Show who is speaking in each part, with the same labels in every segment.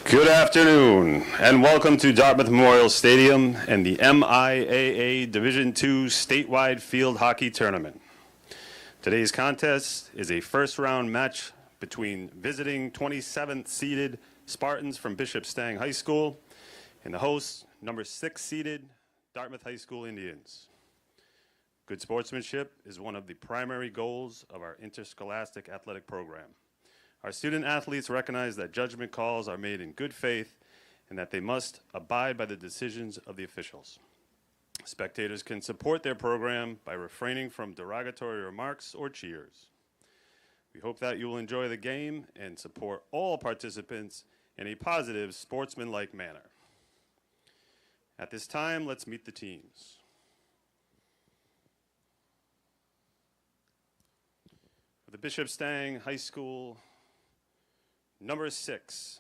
Speaker 1: Good afternoon, and welcome to Dartmouth Memorial Stadium and the MIAA Division II statewide field hockey tournament. Today's contest is a first-round match between visiting 27th seeded Spartans from Bishop Stang High School and the hosts, number 6 seeded Dartmouth High School Indians. Good sportsmanship is one of the primary goals of our interscholastic athletic program. Our student athletes recognize that judgment calls are made in good faith and that they must abide by the decisions of the officials. Spectators can support their program by refraining from derogatory remarks or cheers. We hope that you will enjoy the game and support all participants in a positive, sportsmanlike manner. At this time, let's meet the teams. For the Bishop Stang High School, number 6,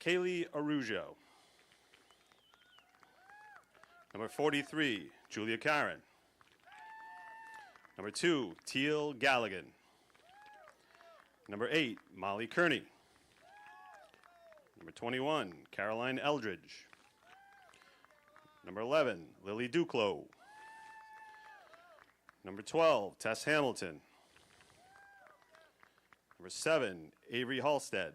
Speaker 1: Kaylee Arujo. Number 43, Julia Karen. Number 2, Teal Galligan. Number 8, Molly Kearney. Number 21, Caroline Eldridge. Number 11, Lily Duclos. Number 12, Tess Hamilton. Number 7, Avery Halstead.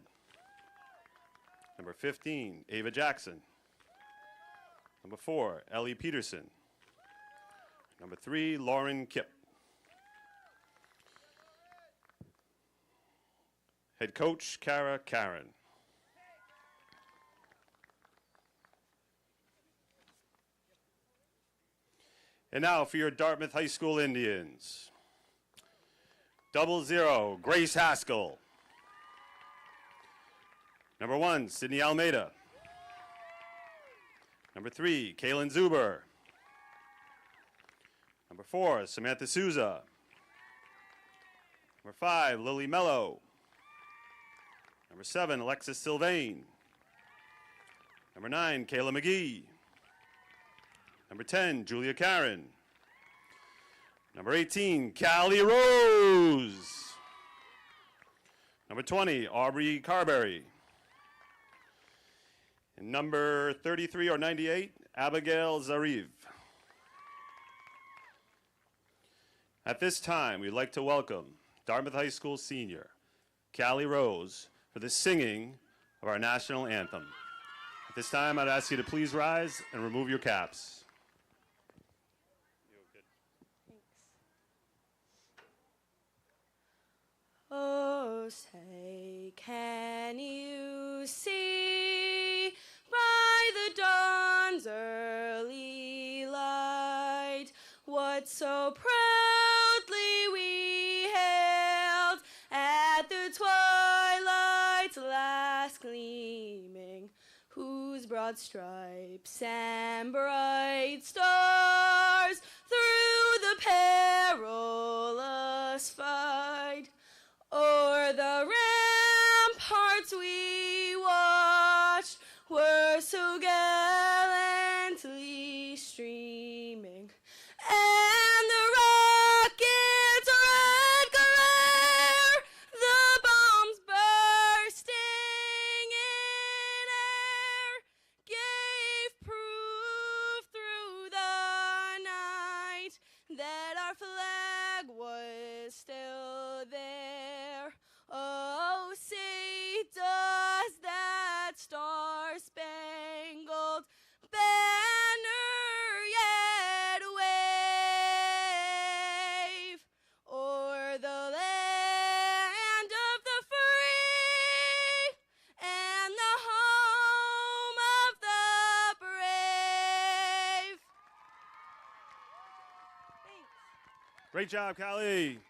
Speaker 1: Number 15, Ava Jackson. Number 4, Ellie Peterson. Number 3, Lauren Kipp. Head coach, Kara Karen. And now for your Dartmouth High School Indians. 00, Grace Haskell. Number 1, Sydney Almeida. Number 3, Kaylin Zuber. Number 4, Samantha Souza. Number 5, Lily Mello. Number 7, Alexis Sylvain. Number 9, Kayla McGee. Number 10, Julia Karen. Number 18, Callie Rose. Number 20, Aubrey Carberry. And number 33 or 98, Abigail Zariv. At this time, we'd like to welcome Dartmouth High School senior, Callie Rose, for the singing of our national anthem. At this time, I'd ask you to please rise and remove your caps.
Speaker 2: Oh, say, can you see by the dawn's early light what so proudly we hailed at the twilight's last gleaming, whose broad stripes and bright stars through the perilous fight o'er the ramparts we watched were so gallantly streaming, and the rocket's red glare, the bombs bursting in air, gave proof through the night that our flag was still there. Oh, say, does that star-spangled banner yet wave o'er the land of the free and the home of the brave? Thanks.
Speaker 1: Great job, Callie.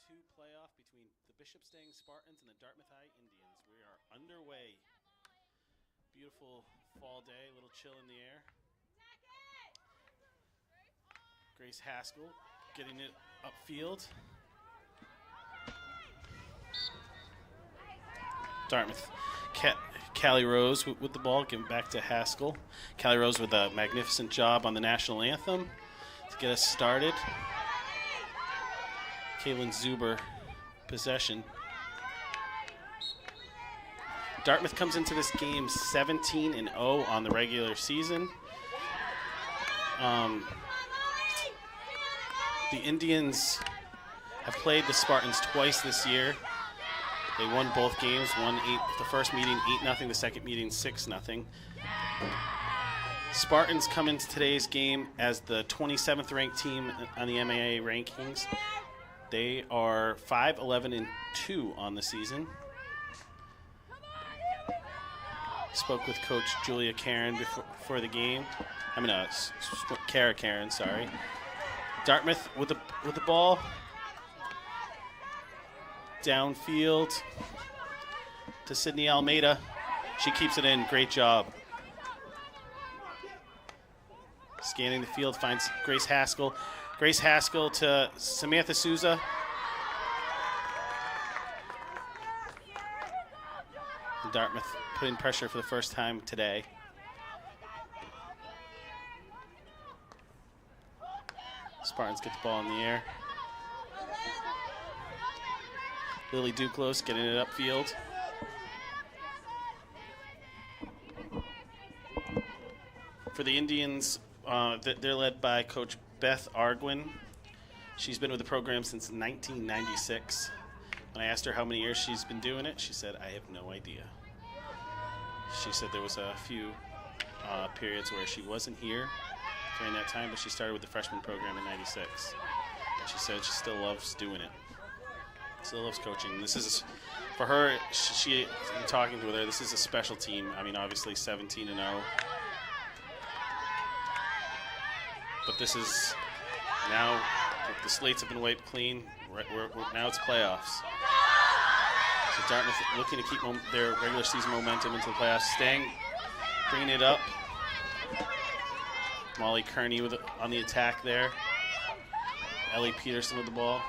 Speaker 3: 2 playoff between the Bishop Stang Spartans and the Dartmouth High Indians. We are underway. Beautiful fall day, a little chill in the air. Grace Haskell getting it upfield. Dartmouth. Callie Rose with the ball, give it back to Haskell. Callie Rose with a magnificent job on the national anthem to get us started. Kaylin Zuber, possession. Dartmouth comes into this game 17-0 on the regular season. The Indians have played the Spartans twice this year. They won both games. The first meeting 8-0, the second meeting 6-0. Spartans come into today's game as the 27th ranked team on the MAA rankings. They are 5-11-2 on the season. Spoke with Coach Julia Karen before the game. Kara Karen, sorry. Dartmouth with the ball. Downfield to Sydney Almeida. She keeps it in. Great job. Scanning the field, finds Grace Haskell. Grace Haskell to Samantha Souza. Dartmouth putting pressure for the first time today. Spartans get the ball in the air. Lily Duclos getting it upfield. For the Indians, they're led by Coach Beth Arguin. She's been with the program since 1996. When I asked her how many years she's been doing it, she said, I have no idea. She said there was a few periods where she wasn't here during that time, but she started with the freshman program in 96. She said she still loves doing it. Still loves coaching. This is, for her, in talking with her, this is a special team. I mean, obviously 17-0. But this is now, the slates have been wiped clean. Now it's playoffs. So Dartmouth looking to keep their regular season momentum into the playoffs. Stang bringing it up. Molly Kearney on the attack there. Ellie Peterson with the ball.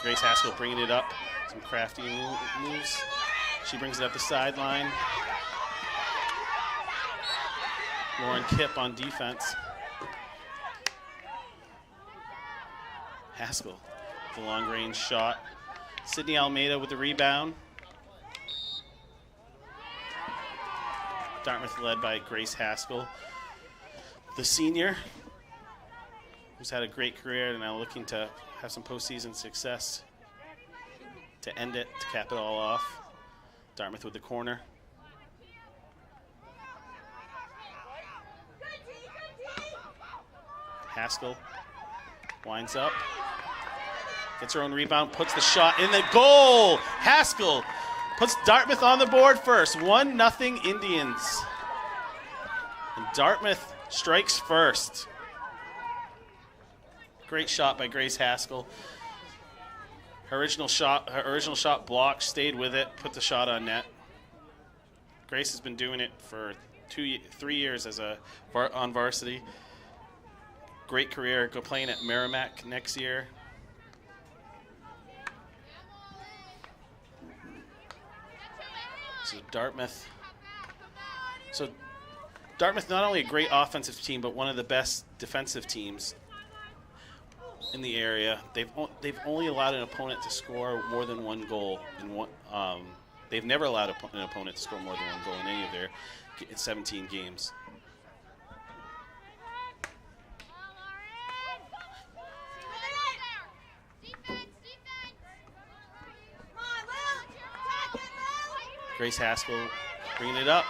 Speaker 3: Grace Haskell bringing it up. Some crafty moves. She brings it up the sideline. Lauren Kipp on defense. Haskell, the long-range shot. Sydney Almeida with the rebound. Dartmouth led by Grace Haskell, the senior, who's had a great career and now looking to have some postseason success to end it, to cap it all off. Dartmouth with the corner. Haskell winds up, gets her own rebound, puts the shot in the goal. Haskell puts Dartmouth on the board first. 1-0 Indians. And Dartmouth strikes first. Great shot by Grace Haskell. Her original shot blocked, stayed with it, put the shot on net. Grace has been doing it for 3 years on varsity. Great career, go playing at Merrimack next year. Dartmouth not only a great offensive team, but one of the best defensive teams in the area. They've only allowed an opponent to score more than one goal in one. They've never allowed an opponent to score more than one goal in any of their 17 games. Grace Haskell bringing it up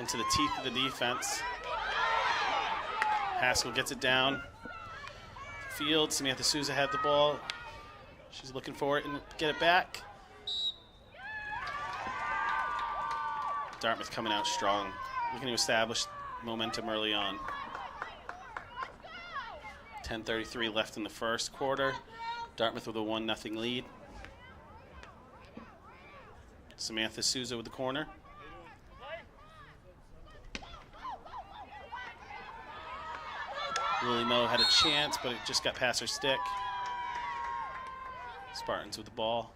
Speaker 3: into the teeth of the defense. Haskell gets it down. Field, Samantha Souza had the ball. She's looking for it and get it back. Dartmouth coming out strong, looking to establish momentum early on. 10:33 left in the first quarter. Dartmouth with a 1-0 lead. Samantha Souza with the corner. Lily Moe had a chance, but it just got past her stick. Spartans with the ball.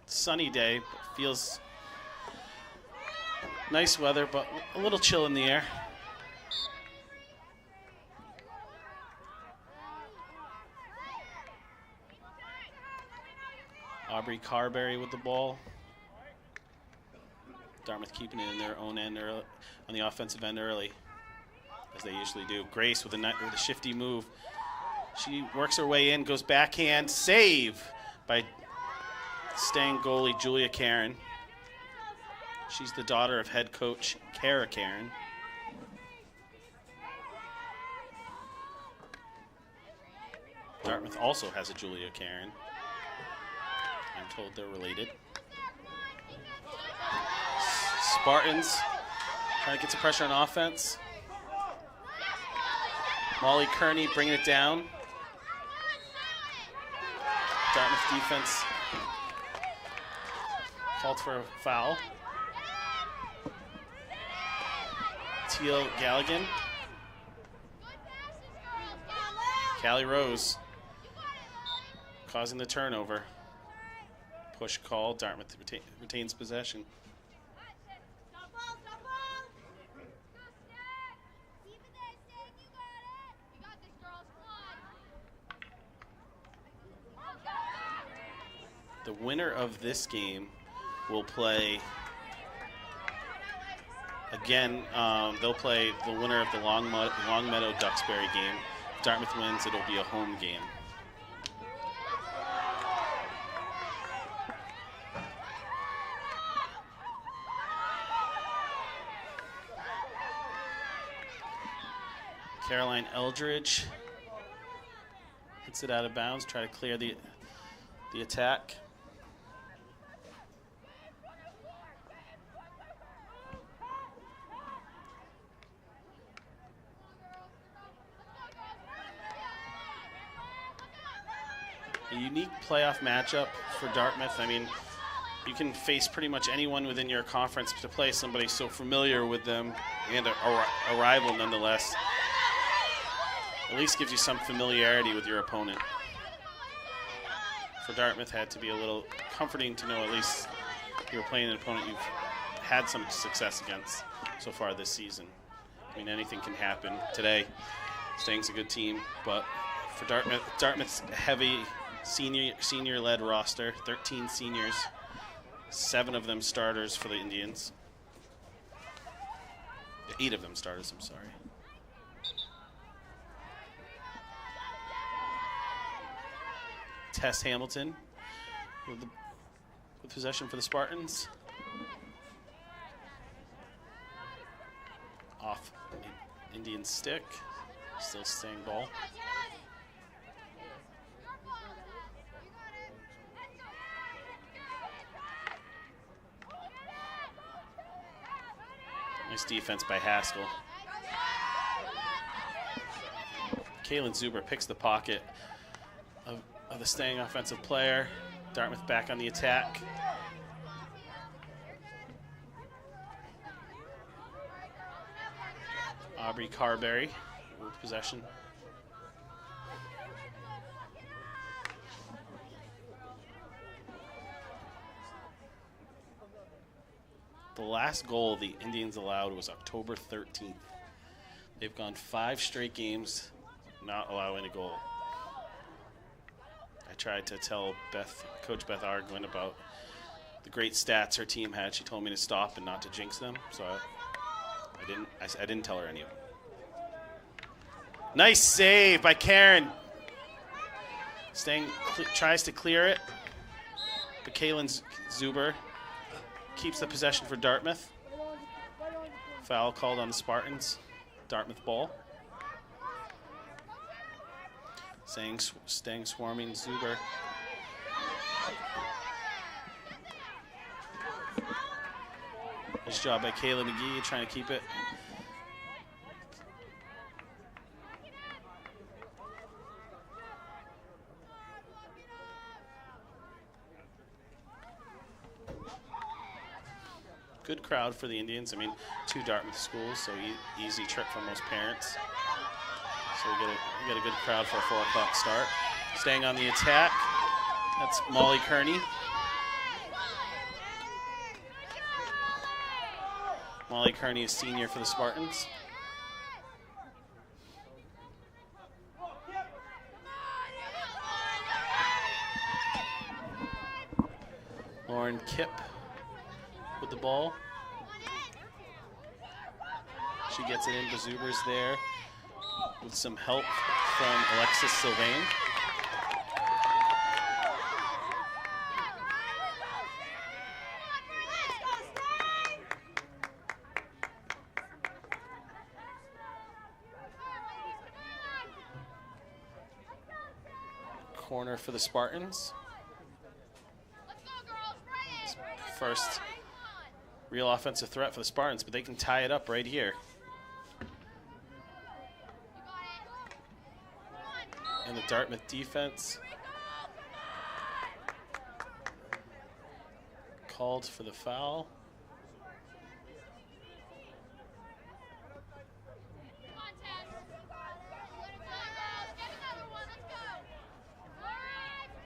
Speaker 3: Sunny day, but feels nice weather, but a little chill in the air. Aubrey Carberry with the ball. Dartmouth keeping it in their own end early, on the offensive end early, as they usually do. Grace with a shifty move. She works her way in, goes backhand, save by Stang goalie Julia Karen. She's the daughter of head coach Kara Karen. Dartmouth also has a Julia Karen. I'm told they're related. Spartans trying to get some pressure on offense. Molly Kearney bringing it down. Dartmouth defense called for a foul. Teal Galligan. Callie Rose causing the turnover. Push call. Dartmouth retains possession. The winner of this game will play again. They'll play the winner of the Longmeadow Duxbury game. If Dartmouth wins, it'll be a home game. Caroline Eldridge hits it out of bounds, try to clear the attack. A unique playoff matchup for Dartmouth. I mean, you can face pretty much anyone within your conference to play somebody so familiar with them and a rival nonetheless. At least gives you some familiarity with your opponent. For Dartmouth, had to be a little comforting to know at least you're playing an opponent you've had some success against so far this season. I mean, anything can happen. Today, Stang's a good team, but for Dartmouth's heavy senior-led roster, 13 seniors, 7 of them starters for the Indians. 8 of them starters, I'm sorry. Tess Hamilton with possession for the Spartans. Off Indian stick. Still Stang ball. Nice defense by Haskell. Kaylin Zuber picks the pocket of the Stang offensive player. Dartmouth back on the attack. Aubrey Carberry with possession. The last goal the Indians allowed was October 13th. They've gone 5 straight games not allowing a goal. I tried to tell Coach Beth Arguin about the great stats her team had. She told me to stop and not to jinx them, so I didn't tell her any of them. Nice save by Karen. Stang tries to clear it, but Kaylin Zuber keeps the possession for Dartmouth. Foul called on the Spartans. Dartmouth ball. Stang swarming Zuber. Nice job by Kayla McGee trying to keep it. good crowd for the Indians. I mean, 2 Dartmouth schools, so easy trip for most parents. So we get a good crowd for a 4 o'clock start. Staying on the attack, that's Molly Kearney. Molly Kearney is senior for the Spartans. Lauren Kipp with the ball. She gets it into Zubers there with some help from Alexis Sylvain. Corner for the Spartans. First real offensive threat for the Spartans, but they can tie it up right here. And the Dartmouth defense called for the foul.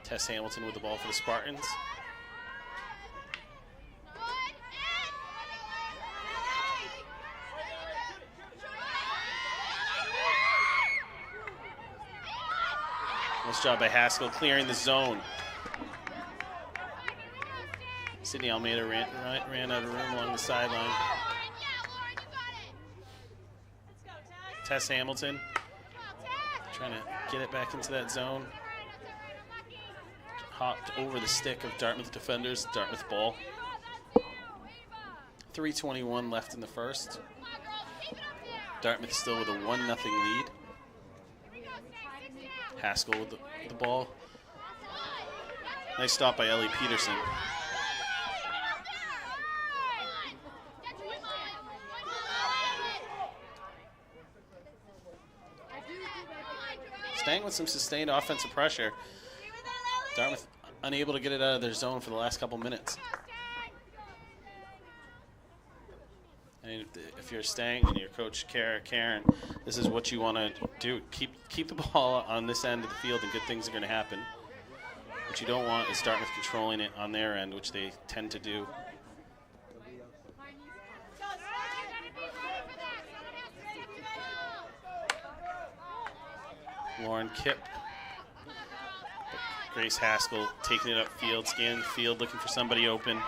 Speaker 3: Tess Hamilton with the ball for the Spartans. Nice job by Haskell clearing the zone. Sydney Almeida ran out of room along the sideline. Tess Hamilton trying to get it back into that zone. Hopped over the stick of Dartmouth defenders. Dartmouth ball. 3:21 left in the first. Dartmouth still with a 1-0 lead. Haskell with the ball. Nice stop by Ellie Peterson. Stang with some sustained offensive pressure. Dartmouth unable to get it out of their zone for the last couple minutes. And if you're Stang and your coach Karen, this is what you want to do. Keep the ball on this end of the field and good things are going to happen. What you don't want is Dartmouth controlling it on their end, which they tend to do. Lauren Kipp. Grace Haskell taking it upfield, scanning the field, looking for somebody open.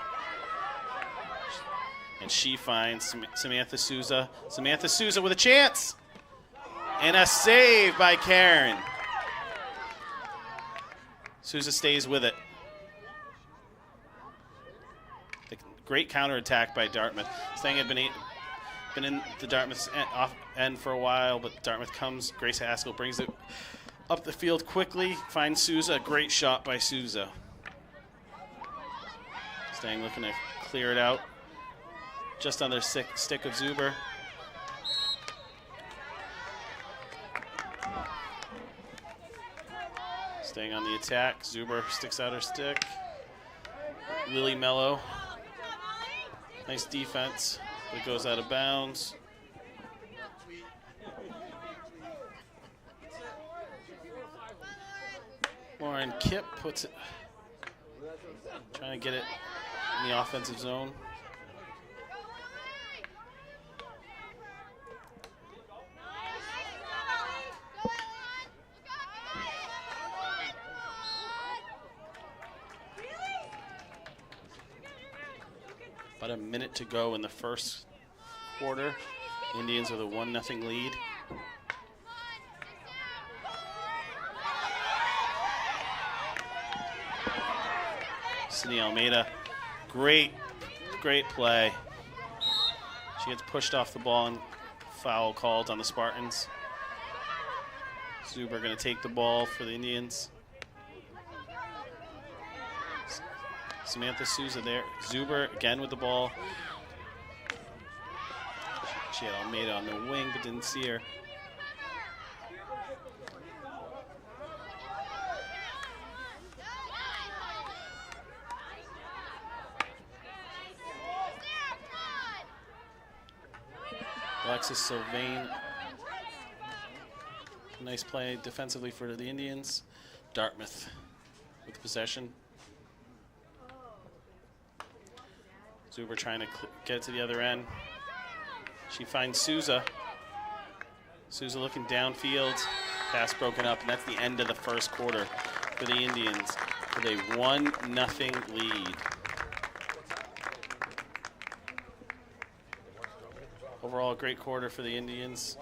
Speaker 3: And she finds Samantha Souza. Samantha Souza with a chance. And a save by Karen. Souza stays with it. The great counterattack by Dartmouth. Stang had been in the Dartmouth's end for a while, but Dartmouth comes. Grace Haskell brings it up the field quickly, finds Souza. A great shot by Souza. Stang looking to clear it out. Just on their stick of Zuber. Staying on the attack. Zuber sticks out her stick. Lily Mello. Nice defense. It goes out of bounds. Lauren Kipp puts it, trying to get it in the offensive zone. About a minute to go in the first quarter. Indians with a 1-0 lead. Sydney Almeida, great play. She gets pushed off the ball and foul called on the Spartans. Zuber going to take the ball for the Indians. Samantha Souza there. Zuber again with the ball. She had Almeida on the wing but didn't see her. Alexis Sylvain. Nice play defensively for the Indians. Dartmouth with possession. Zuber trying to get it to the other end. She finds Souza. Souza looking downfield. Pass broken up, and that's the end of the first quarter for the Indians with a 1-0 lead. Overall, a great quarter for the Indians.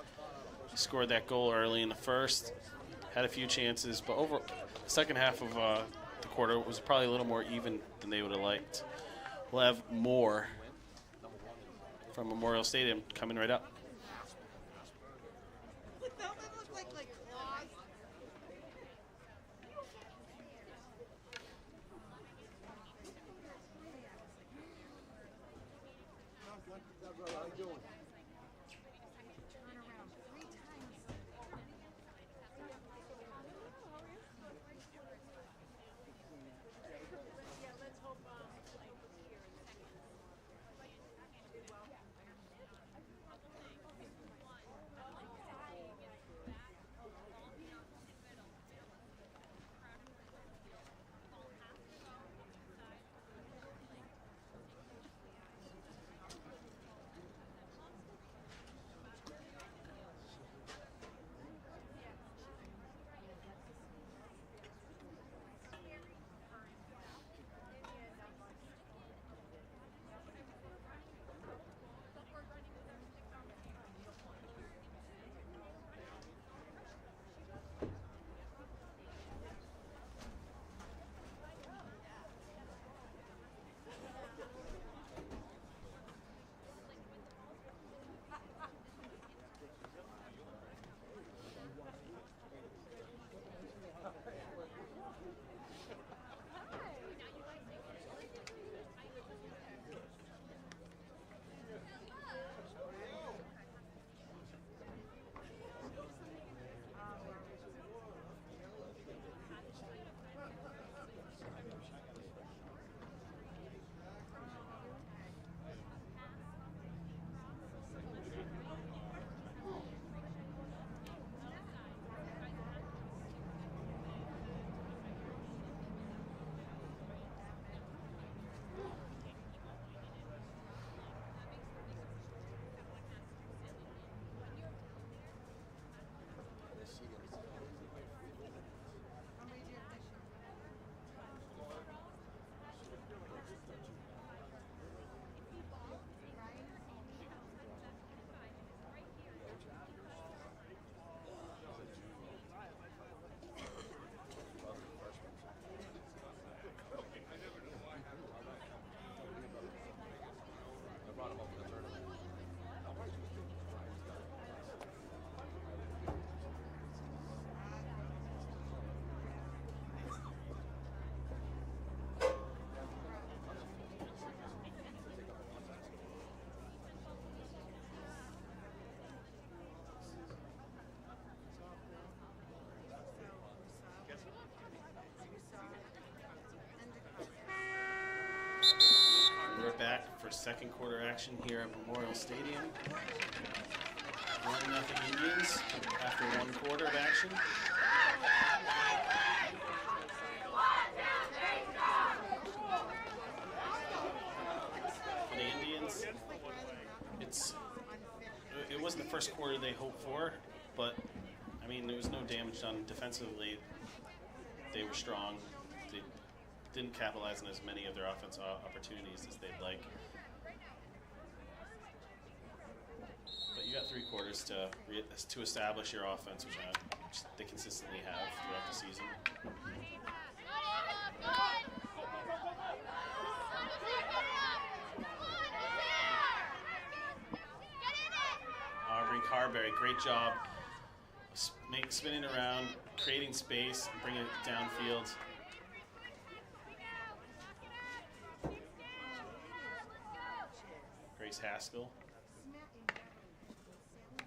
Speaker 3: Scored that goal early in the first. Had a few chances, but over the second half of the quarter was probably a little more even than they would have liked. We'll have more from Memorial Stadium coming right up. Back for second quarter action here at Memorial Stadium. 1-0 Indians after one quarter of action. For the Indians, it wasn't the first quarter they hoped for, but I mean there was no damage done defensively. They were strong. They didn't capitalize on as many of their offensive opportunities as they'd like. But you got 3 quarters to establish your offense, which they consistently have throughout the season. Aubrey Carberry, great job spinning around, creating space, and bringing it downfield. Grace Haskell.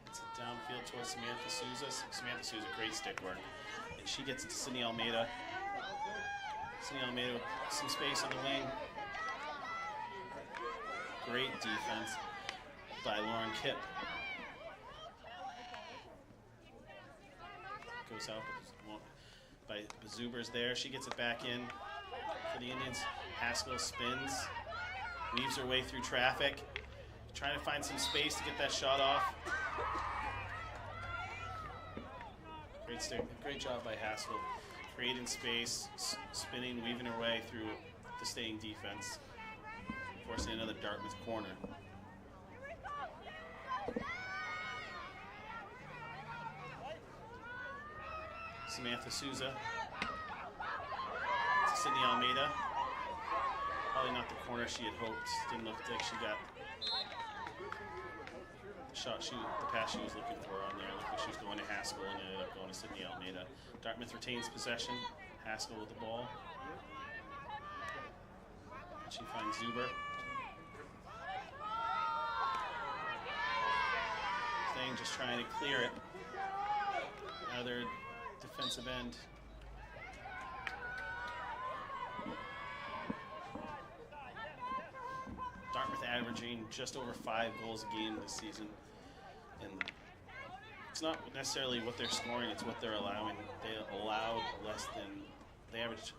Speaker 3: It's downfield towards Samantha Souza. Samantha Souza, great stick work. And she gets it to Sydney Almeida. Sydney Almeida with some space on the wing. Great defense by Lauren Kipp. goes out, but Zuber's there. She gets it back in for the Indians. Haskell spins, weaves her way through traffic, trying to find some space to get that shot off. Great job by Haskell, creating space, spinning, weaving her way through the Stang defense, forcing another Dartmouth corner. Samantha Souza to Sydney Almeida. Probably not the corner she had hoped. Didn't look like she got the pass she was looking for on there. Looked like she was going to Haskell and ended up going to Sydney Almeida. Dartmouth retains possession. Haskell with the ball. And she finds Zuber. Stang just trying to clear it. Another defensive end. Dartmouth averaging just over 5 goals a game this season. And it's not necessarily what they're scoring, it's what they're allowing. They allowed less than, they averaged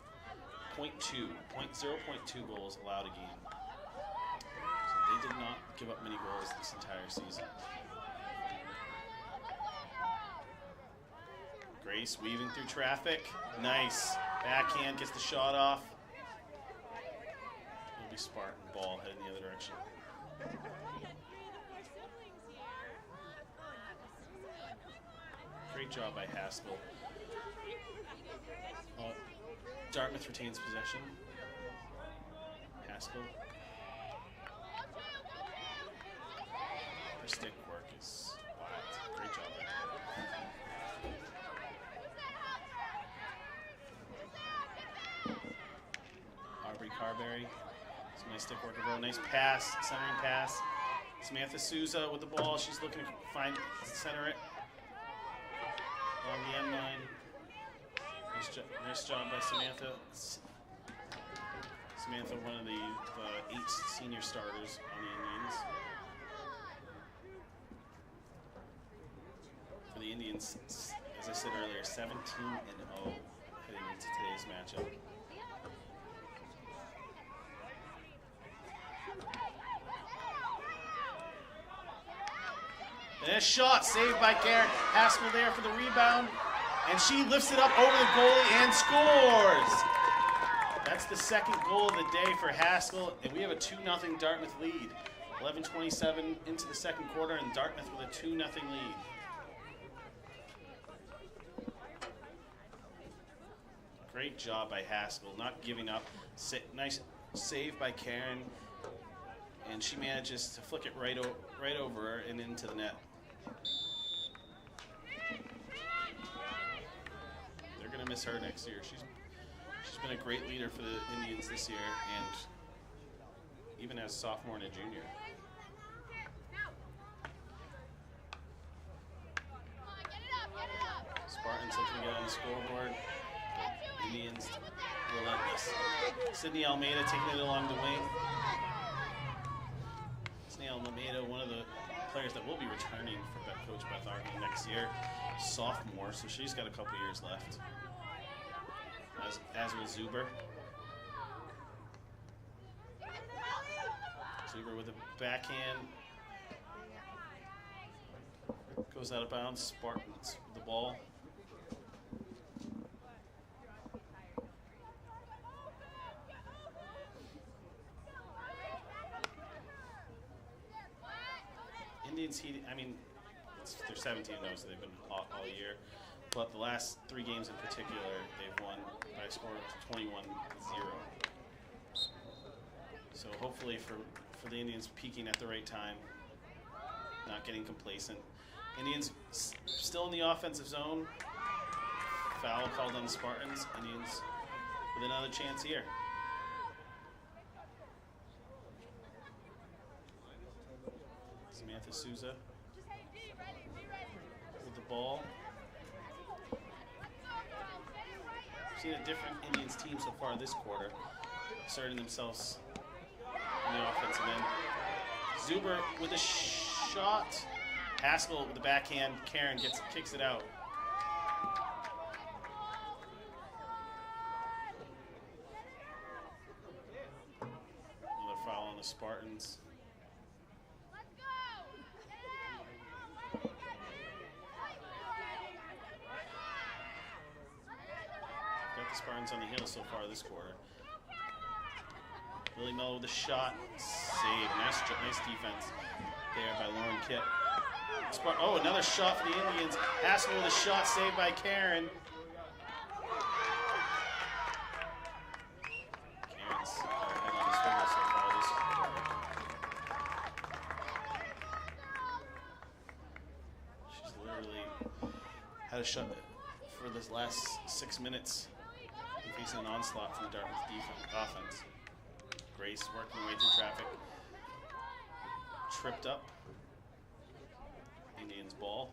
Speaker 3: 0.2 goals allowed a game. So they did not give up many goals this entire season. Grace weaving through traffic. Nice. Backhand gets the shot off. It'll be Spartan ball heading the other direction. Great job by Haskell. Dartmouth retains possession. Haskell. Her stick work is wild. Great job by her. Aubrey Carberry. Some nice stick work. A real nice pass, centering pass. Samantha Souza with the ball. She's looking to center it along the end line. Nice job by Samantha. Samantha, one of the 8 senior starters on the Indians. For the Indians, as I said earlier, 17-0 heading into today's matchup. And a shot saved by Karen. Haskell there for the rebound. And she lifts it up over the goalie and scores. That's the second goal of the day for Haskell. And we have a 2-0 Dartmouth lead. 11:27 into the second quarter, and Dartmouth with a 2-0 lead. Great job by Haskell, not giving up. Nice save by Karen. And she manages to flick it right over her and into the net. They're going to miss her next year. She's been a great leader for the Indians this year, and even as a sophomore and a junior. Spartans looking to get on the scoreboard. Indians relentless. Sydney Almeida taking it along the wing. Sydney Almeida, one of the players that will be returning for Coach Beth Argin next year. Sophomore, so she's got a couple years left. As with Zuber. Zuber with a backhand. Goes out of bounds. Spartans with the ball. Indians, they're 17-0, so they've been hot all year. But the last 3 games in particular, they've won by a score of 21-0. So hopefully for the Indians peaking at the right time, not getting complacent. Indians still in the offensive zone. Foul called on the Spartans. Indians with another chance here. Samantha Souza with the ball. We've seen a different Indians team so far this quarter, asserting themselves in the offensive end. Zuber with a shot. Haskell with the backhand. Karen kicks it out. the Spartans. Got the Spartans on the heel so far this quarter. Billy Miller with a shot. Save. Nice defense there by Lauren Kitt. Oh, another shot for the Indians. Haskell with a shot saved by Karen. Karen's head on his finger so far this quarter. She's literally had a shot for this last 6 minutes and facing an onslaught from the Dartmouth offense. Grace working her way through traffic. Tripped up. Indians ball.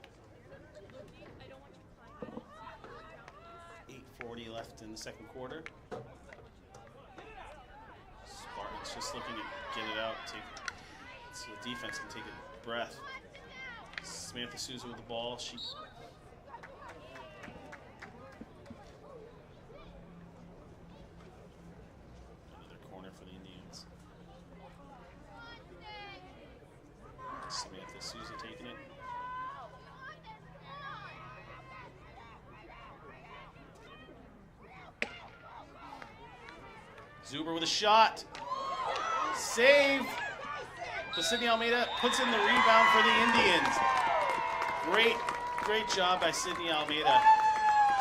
Speaker 3: 8:40 left in the second quarter. Spartans just looking to get it out. So the defense can take a breath. Samantha Souza with the ball. Another corner for the Indians. Samantha Souza taking it. Zuber with a shot. Save. But Sydney Almeida puts in the rebound for the Indians. Great job by Sydney Almeida.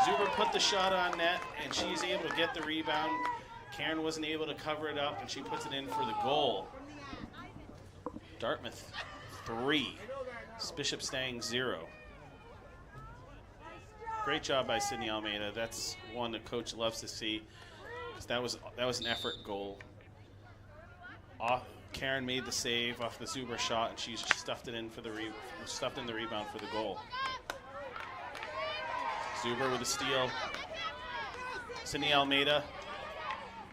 Speaker 3: Zuber put the shot on net, and she's able to get the rebound. Karen wasn't able to cover it up, and she puts it in for the goal. Dartmouth 3, Bishop Stang 0. Great job by Sydney Almeida. That's one the coach loves to see. That was an effort goal. Karen made the save off the Zuber shot, and she stuffed it in for the rebound for the goal. Zuber with a steal. Sydney Almeida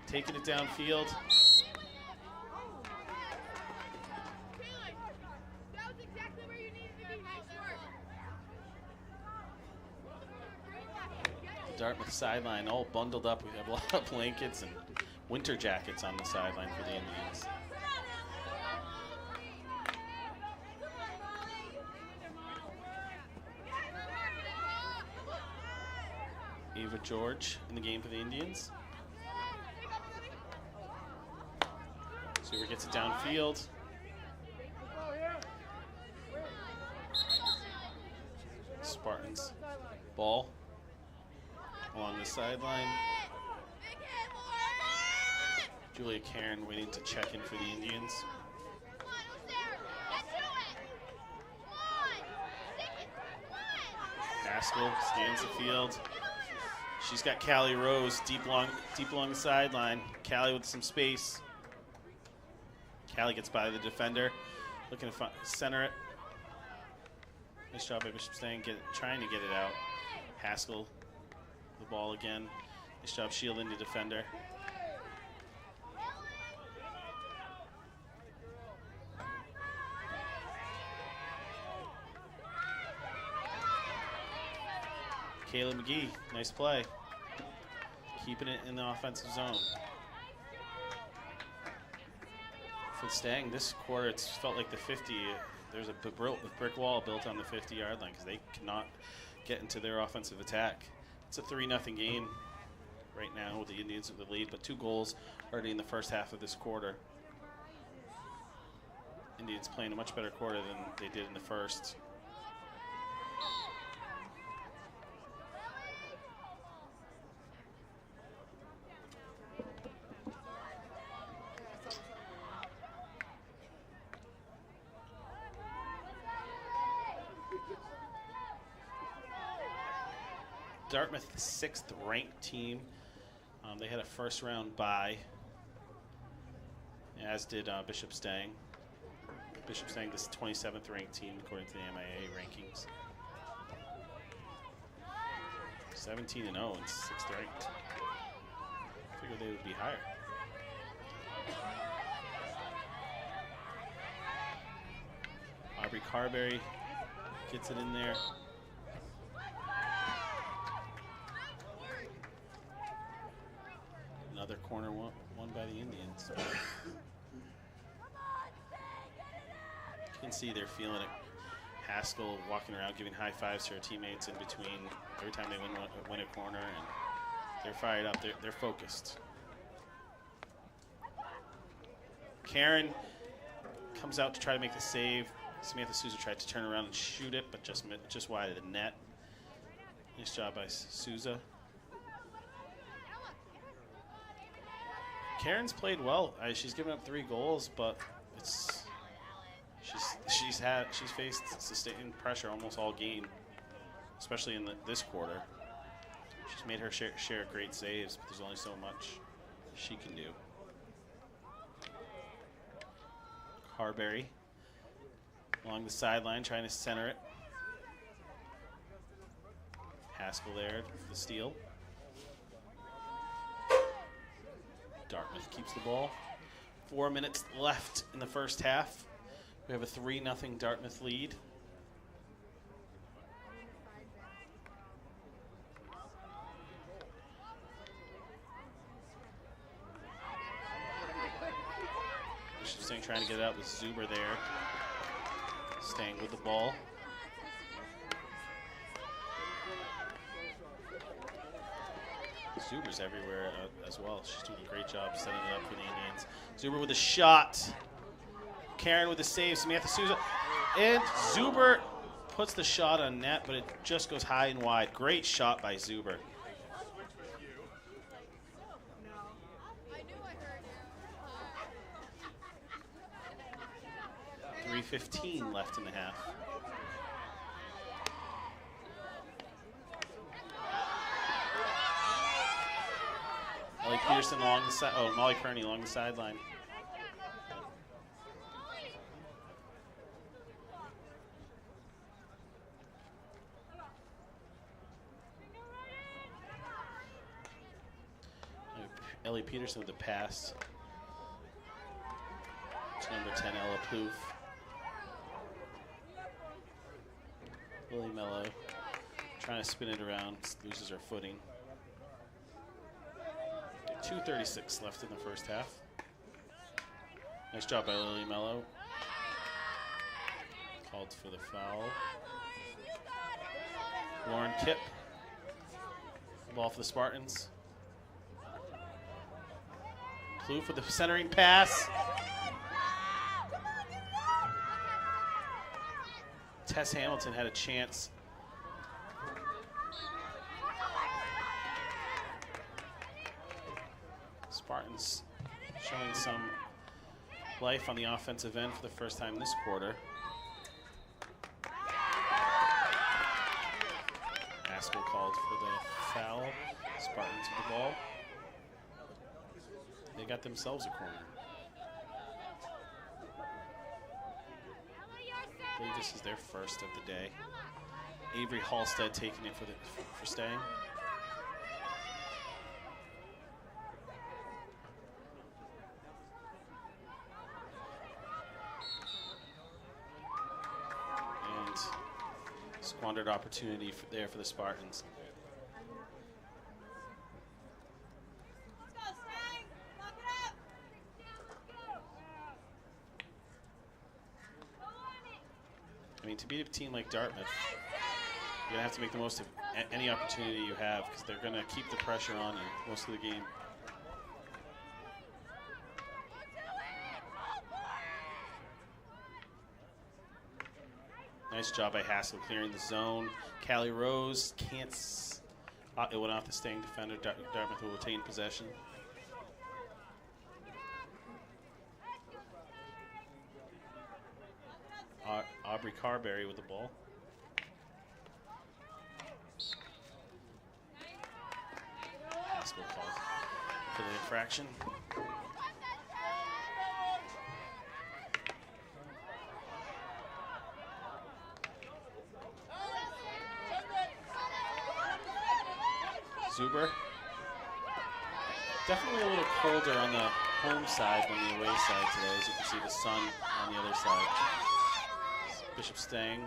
Speaker 3: taking it downfield. The Dartmouth sideline all bundled up. We have a lot of blankets and winter jackets on the sideline for the Indians. Ava George in the game for the Indians. Zuber gets it downfield. Spartans ball along the sideline. Julia Karen waiting to check in for the Indians. Haskell scans the field. She's got Callie Rose deep along the sideline. Callie with some space. Callie gets by the defender, looking to center it. Nice job by Bishop Stang trying to get it out. Haskell, the ball again. Nice job shielding the defender. Kayla McGee, nice play. Keeping it in the offensive zone. For Stang, this quarter, it's felt like the 50. There's a brick wall built on the 50-yard line because they cannot get into their offensive attack. It's a 3-0 game right now with the Indians with the lead, but 2 goals already in the first half of this quarter. Indians playing a much better quarter than they did in the first. Dartmouth, 6th ranked team. They had a first round bye, as did Bishop Stang. Bishop Stang, this 27th ranked team according to the MIA rankings. 17-0 and 6th ranked. Figured they would be higher. Aubrey Carberry gets it in there. Another corner won by the Indians. can see they're feeling it. Haskell walking around giving high fives to her teammates in between every time they win a corner, and they're fired up. They're focused. Karen comes out to try to make the save. Samantha Souza tried to turn around and shoot it, but just wide of the net. Nice job by Souza. Karen's played well. She's given up 3 goals, but she's faced sustained pressure almost all game, especially in this quarter. She's made her share of great saves, but there's only so much she can do. Carberry along the sideline trying to center it. Haskell there for the steal. Dartmouth keeps the ball. 4 minutes left in the first half. We have a 3-0 Dartmouth lead. Stang trying to get it out with Zuber there. Stang with the ball. Zuber's everywhere as well. She's doing a great job setting it up for the Indians. Zuber with a shot. Karen with the save. Samantha Souza. And Zuber puts the shot on net, but it just goes high and wide. Great shot by Zuber. 3:15 left in the half. Molly Peterson along the side. Oh, Molly Kearney along the sideline. Ellie Peterson with the pass. It's number 10, Ella Plouffe. Lily Mello trying to spin it around, loses her footing. 2:36 left in the first half. Nice job by Lily Mello. Called for the foul. Lauren Kipp. Ball for the Spartans. Plouffe with the centering pass. Tess Hamilton had a chance. Spartans showing some life on the offensive end for the first time this quarter. Haskell called for the foul. Spartans with the ball. They got themselves a corner. I believe this is their first of the day. Avery Halstead taking it for Stang. And squandered opportunity there for the Spartans. I mean, to beat a team like Dartmouth, you're going to have to make the most of any opportunity you have because they're going to keep the pressure on you most of the game. Nice job by Haskell clearing the zone. Callie Rose can't. It went off the Stang defender. Dartmouth will retain possession. Aubrey Carberry with the ball. Haskell called for the infraction. Zuber. Definitely a little colder on the home side than the away side today. As you can see the sun on the other side. Bishop Stang.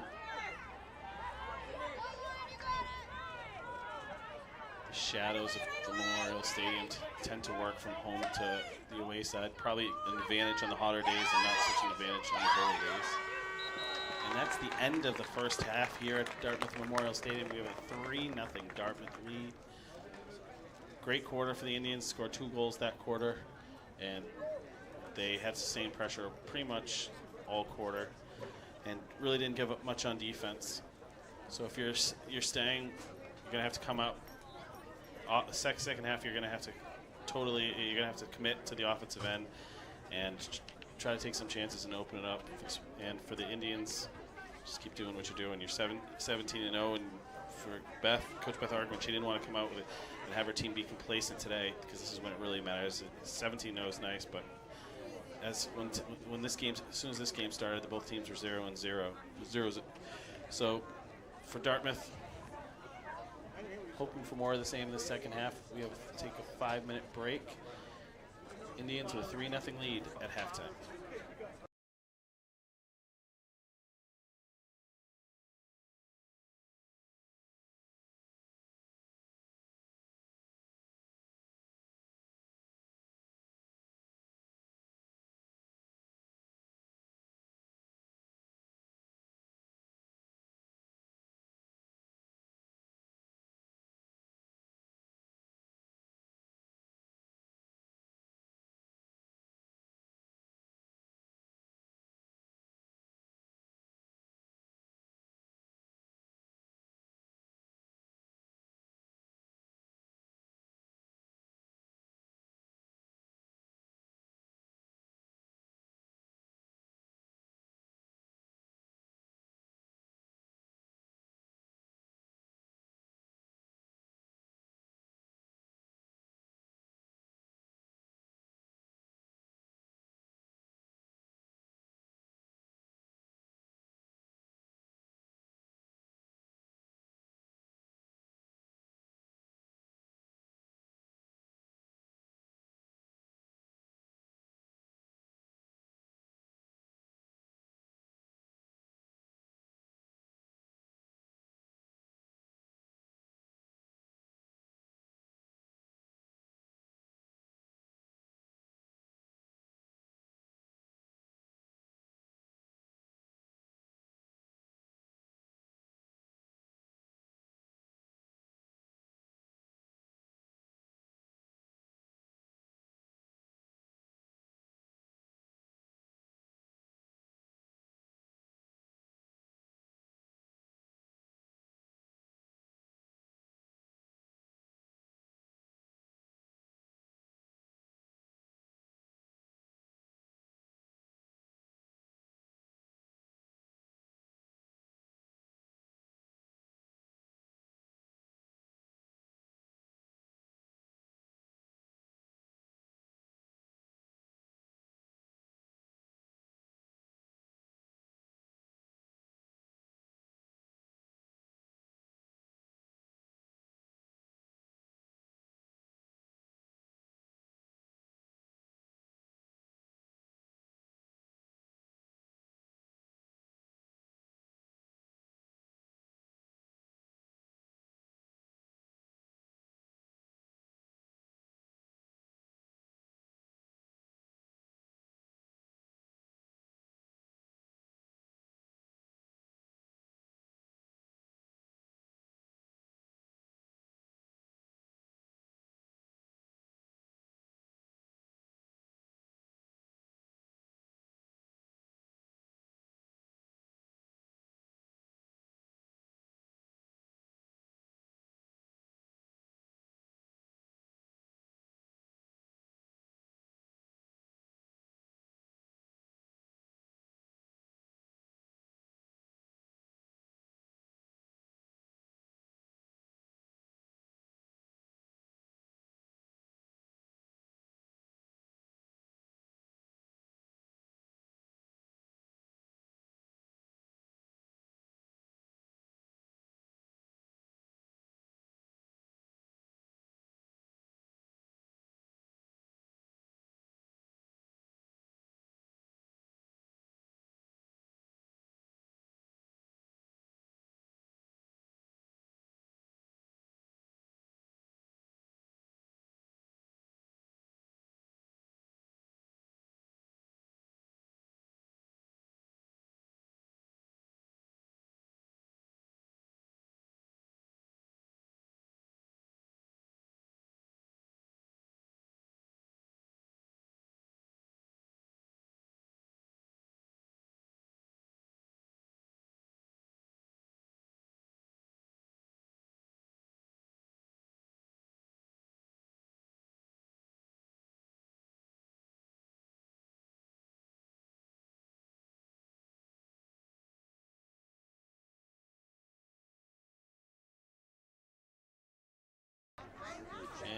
Speaker 3: The shadows of the Memorial Stadium tend to work from home to the away side. Probably an advantage on the hotter days and not such an advantage on the colder days. And that's the end of the first half here at Dartmouth Memorial Stadium. We have a 3-0 Dartmouth lead. Great quarter for the Indians, scored 2 goals that quarter, and they had sustained pressure pretty much all quarter and really didn't give up much on defense. So if you're Stang, you're going to have to come out. Second half, you're going to have to commit to the offensive end and try to take some chances and open it up. And for the Indians, just keep doing what you're doing. You're 17-0, and for Coach Beth Argwin, she didn't want to come out with it and have her team be complacent today, because this is when it really matters. 17-0 is nice, but as soon as this game started, both teams were 0-0. So for Dartmouth, hoping for more of the same in the second half. We have to take a 5-minute break. Indians with a 3-0 lead at halftime.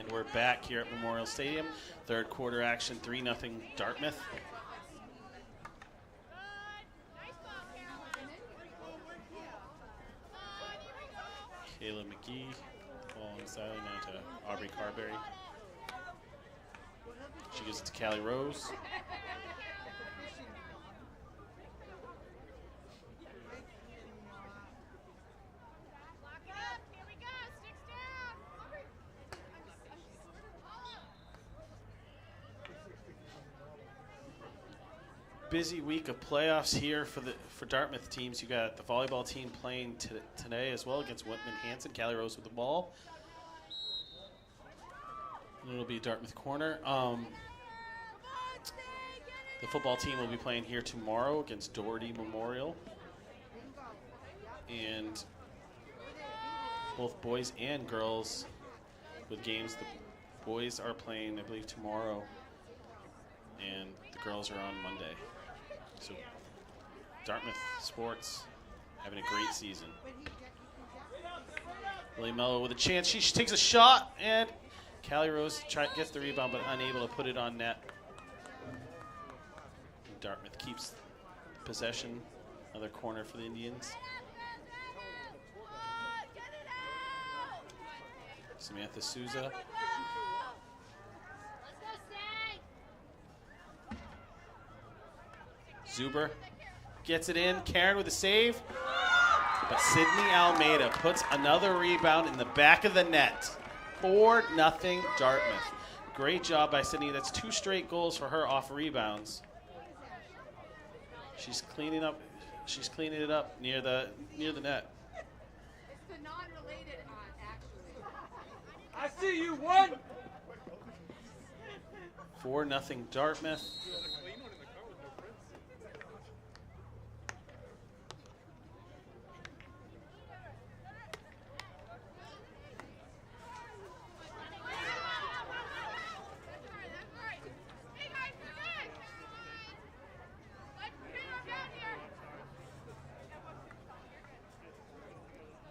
Speaker 3: And we're back here at Memorial Stadium. Third quarter action, 3-0 Dartmouth. Kayla McGee, ball on the sideline now to Aubrey Carberry. She gives it to Callie Rose. Busy week of playoffs here for Dartmouth teams. You got the volleyball team playing today as well against Whitman Hanson. Callie Rose with the ball. And it'll be Dartmouth corner. The football team will be playing here tomorrow against Doherty Memorial. And both boys and girls with games. The boys are playing, I believe, tomorrow, and the girls are on Monday. So Dartmouth sports having a great season. Lily Mello with a chance. She takes a shot, and Callie Rose gets the rebound, but unable to put it on net. And Dartmouth keeps possession. Another corner for the Indians. Samantha Souza. Zuber gets it in. Karen with a save. But Sydney Almeida puts another rebound in the back of the net. 4-0 Dartmouth. Great job by Sydney. That's 2 straight goals for her off rebounds. She's cleaning up. She's cleaning it up near the net.
Speaker 4: It's the non-related actually.
Speaker 5: I see you, one.
Speaker 3: 4-0 Dartmouth.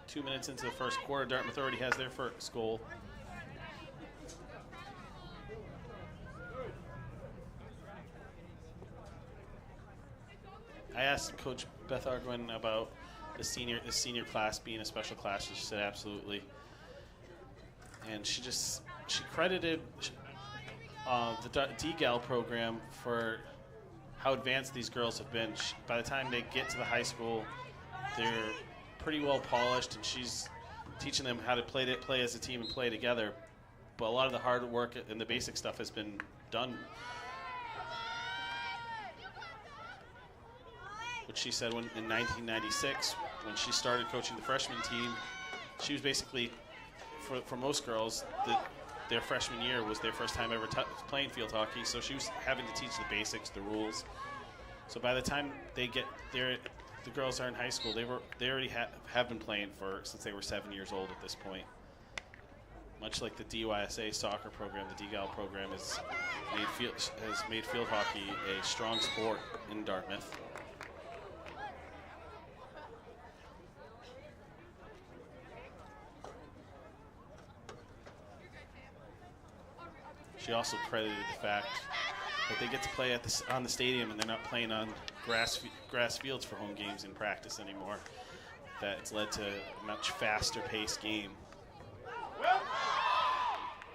Speaker 3: 2 minutes into the first quarter, Dartmouth already has their first goal. I asked Coach Beth Arguin about the senior class being a special class. She said absolutely, and she credited the DGAL program for how advanced these girls have been. By the time they get to the high school, they're pretty well polished, and she's teaching them how to play as a team and play together. But a lot of the hard work and the basic stuff has been done. Which she said in 1996, when she started coaching the freshman team, she was basically, for most girls, their freshman year was their first time ever playing field hockey, so she was having to teach the basics, the rules. So by the time they get there, the girls are in high school. They already have been playing since they were 7 years old at this point. Much like the DYSA soccer program, the DGAL program has made field hockey a strong sport in Dartmouth. She also credited the fact that they get to play on the stadium and they're not playing on grass fields for home games in practice anymore. That's led to a much faster paced game.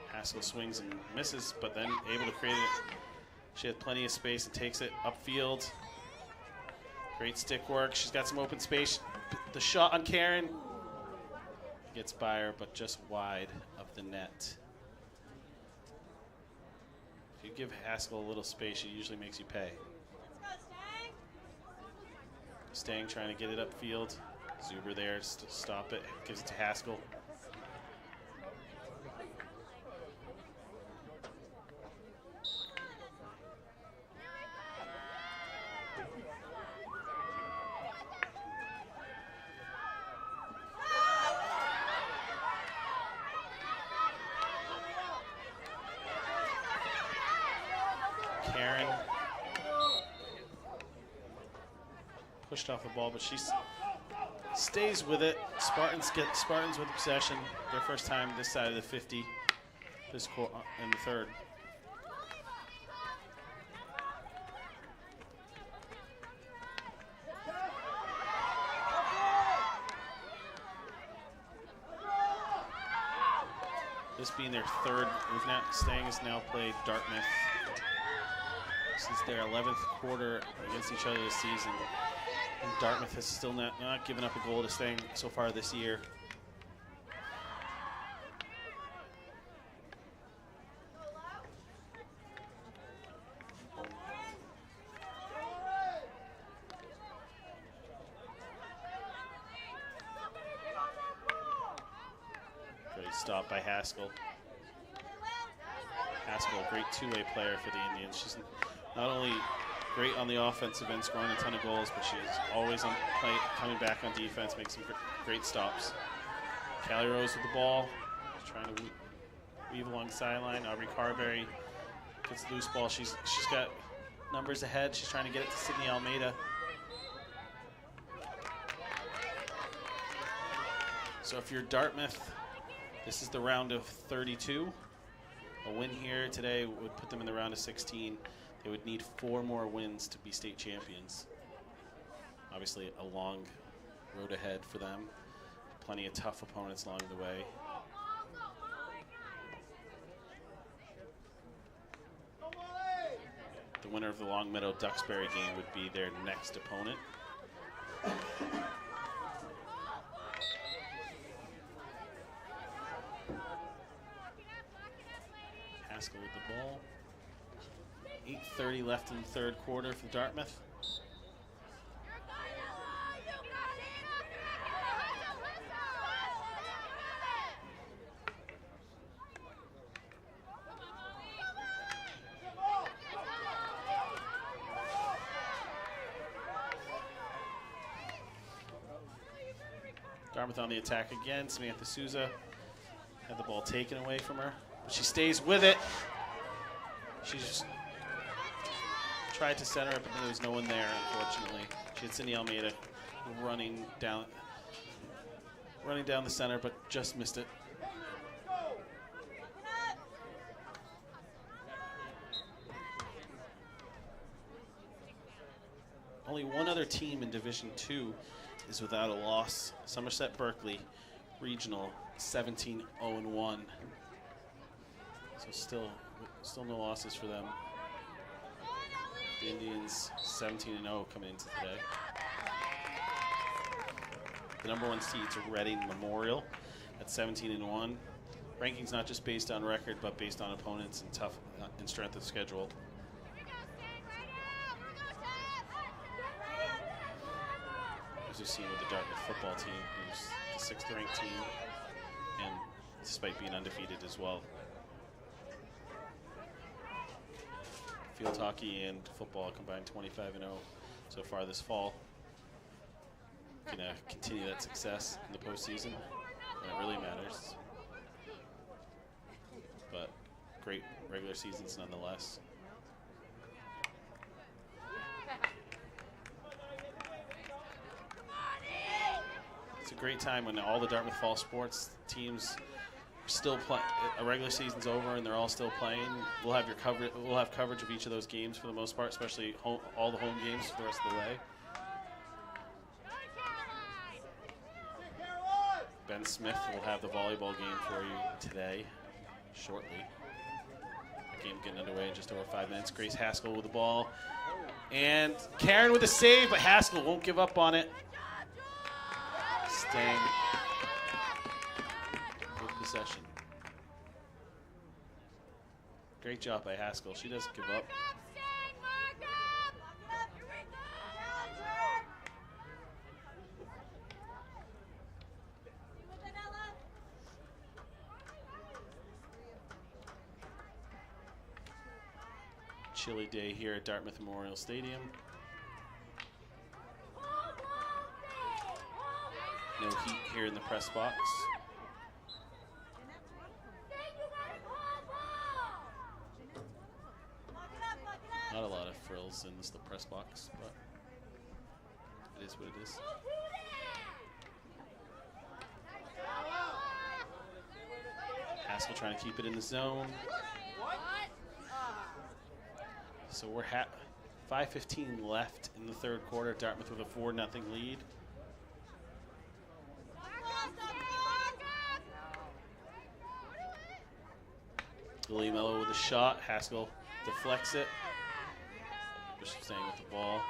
Speaker 3: Haskell swings and misses, but then able to create it. She had plenty of space and takes it upfield. Great stick work. She's got some open space. The shot on Karen gets by her, but just wide of the net. If you give Haskell a little space, she usually makes you pay. Stang trying to get it upfield. Zuber there to stop it. Gives it to Haskell. Karen pushed off the ball, but she stays with it. Spartans with the possession. Their first time this side of the 50. this in the third. This being their third, Stang has now played Dartmouth. This is their 11th quarter against each other this season. And Dartmouth has still not given up a goal to Stang so far this year. Great stop by Haskell. Haskell, a great two-way player for the Indians. She's not only great on the offensive end, scoring a ton of goals, but she's always coming back on defense, makes some great stops. Callie Rose with the ball, trying to weave along the sideline. Aubrey Carberry gets the loose ball. She's got numbers ahead. She's trying to get it to Sydney Almeida. So if you're Dartmouth, this is the round of 32. A win here today would put them in the round of 16. They would need 4 more wins to be state champions. Obviously, a long road ahead for them. Plenty of tough opponents along the way. The winner of the Longmeadow Duxbury game would be their next opponent. Haskell with the ball. 8:30 left in the third quarter for Dartmouth. Dartmouth on the attack again. Samantha Souza had the ball taken away from her, but she stays with it. She just tried to center it, but there was no one there, unfortunately. She had Cindy Almeida running down the center, but just missed it. Only one other team in Division II is without a loss. Somerset Berkeley Regional 17-0-1. So still no losses for them. The Indians 17-0 coming into today. The number 1 seed's Reading Memorial at 17-1. Rankings not just based on record, but based on opponents and strength of schedule. As we've seen with the Dartmouth football team, who's the 6th ranked team, and despite being undefeated as well. Field hockey and football combined 25-0 so far this fall. Gonna continue that success in the postseason, and it really matters. But great regular seasons nonetheless. It's a great time when all the Dartmouth fall sports teams still play. A regular season's over and they're all still playing. We'll have coverage of each of those games for the most part, especially all the home games for the rest of the way. Ben Smith will have the volleyball game for you today, shortly. The game getting underway in just over 5 minutes. Grace Haskell with the ball. And Karen with a save, but Haskell won't give up on it. Stang with possession. Great job by Haskell. She doesn't give up. Chilly day here at Dartmouth Memorial Stadium. No heat here in the press box. Not a lot of frills in the press box, but it is what it is. Haskell trying to keep it in the zone. So we're 5:15 left in the third quarter. Dartmouth with a 4-0 lead. Lily Mello with a shot. Haskell deflects it. Bishop staying with the ball.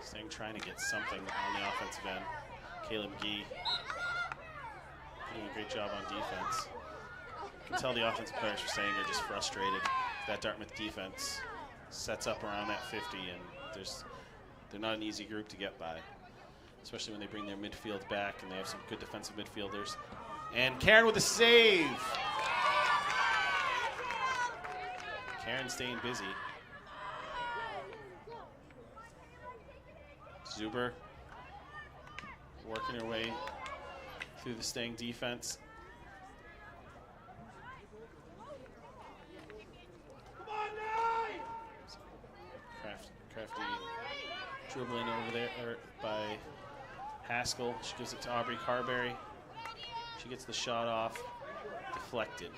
Speaker 3: Stang trying to get something on the offensive end. Caleb Gee doing a great job on defense. You can tell the offensive players for Stang are just frustrated. That Dartmouth defense sets up around that 50, and they're not an easy group to get by, especially when they bring their midfield back and they have some good defensive midfielders. And Karen with a save. Karen staying busy. Zuber working her way through the Stang defense. Crafty dribbling over there by Haskell. She gives it to Aubrey Carberry. She gets the shot off, deflected.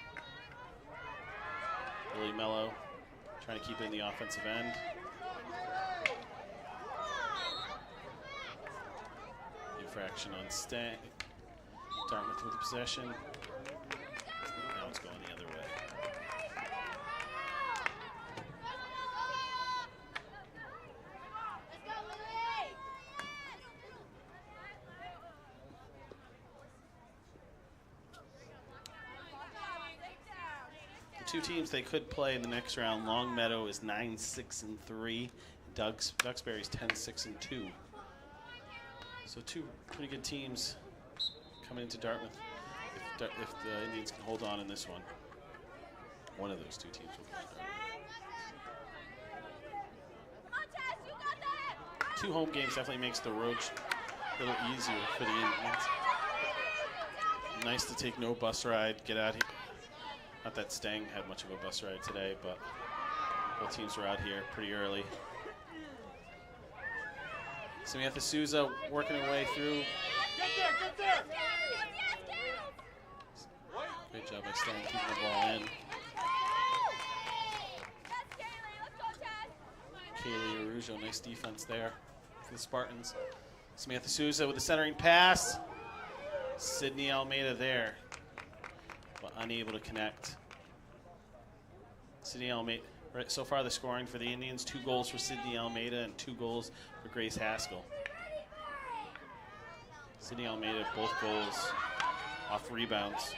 Speaker 3: Lily Mello trying to keep it in the offensive end. Infraction on Stang. Dartmouth with the possession. Now it's going the other way. The two teams they could play in the next round, Longmeadow is 9-6-3. Duxbury's 10-6-2. So two pretty good teams coming into Dartmouth. If the Indians can hold on in this one of those two teams will come to Dartmouth. 2 home games definitely makes the road a little easier for the Indians. Nice to take no bus ride, get out here. Not that Stang had much of a bus ride today, but both teams were out here pretty early. Samantha Souza working her way through.
Speaker 5: Get there!
Speaker 3: Great job by Stang keeping the ball in. Kaylee Arujo, nice defense there for the Spartans. Samantha Souza with the centering pass. Sydney Almeida there, but unable to connect. Sydney Almeida, right, so far the scoring for the Indians, 2 goals for Sydney Almeida and 2 goals for Grace Haskell. Sydney Almeida, both goals off rebounds.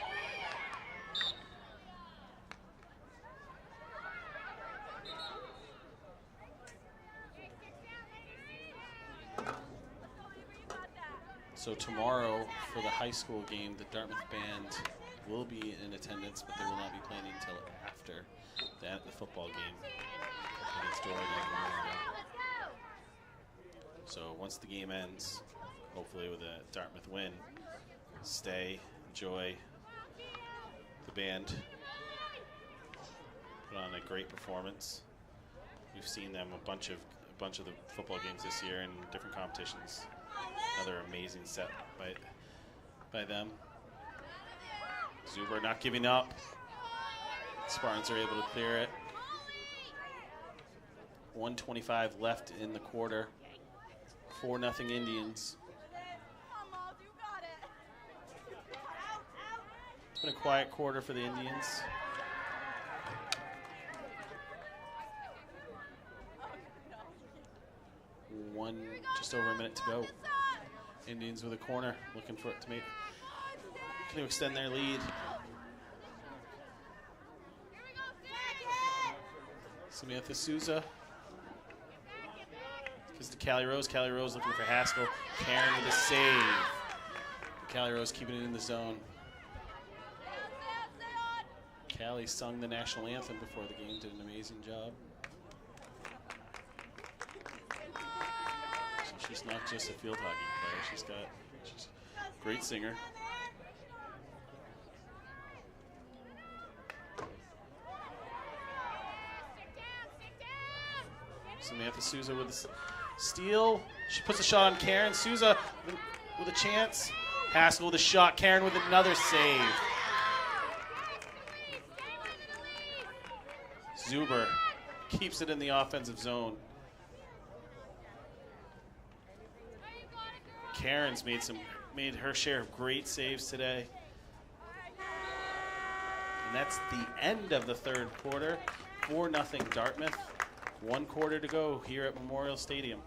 Speaker 3: So tomorrow for the high school game, the Dartmouth band will be in attendance, but they will not be playing until after the football game against Doherty. So once the game ends, hopefully with a Dartmouth win, stay, enjoy the band, put on a great performance. We've seen them a bunch of the football games this year in different competitions. Another amazing set by them. Zuber not giving up. Spartans are able to clear it. 1:25 left in the quarter. 4-0 Indians. It's been a quiet quarter for the Indians. Just over a minute to go. Indians with a corner, looking for it to can extend their lead. Samantha Souza gives to Callie Rose. Callie Rose looking for Haskell. Karen with a save. Callie Rose keeping it in the zone. Callie sung the national anthem before the game, did an amazing job. So she's not just a field hockey player, she's a great singer. Samantha Souza with a steal. She puts a shot on Karen. Souza with a chance. Haskell with a shot. Karen with another save. Zuber keeps it in the offensive zone. Karen's made her share of great saves today. And that's the end of the third quarter. 4-0 Dartmouth. 1 quarter to go here at Memorial Stadium.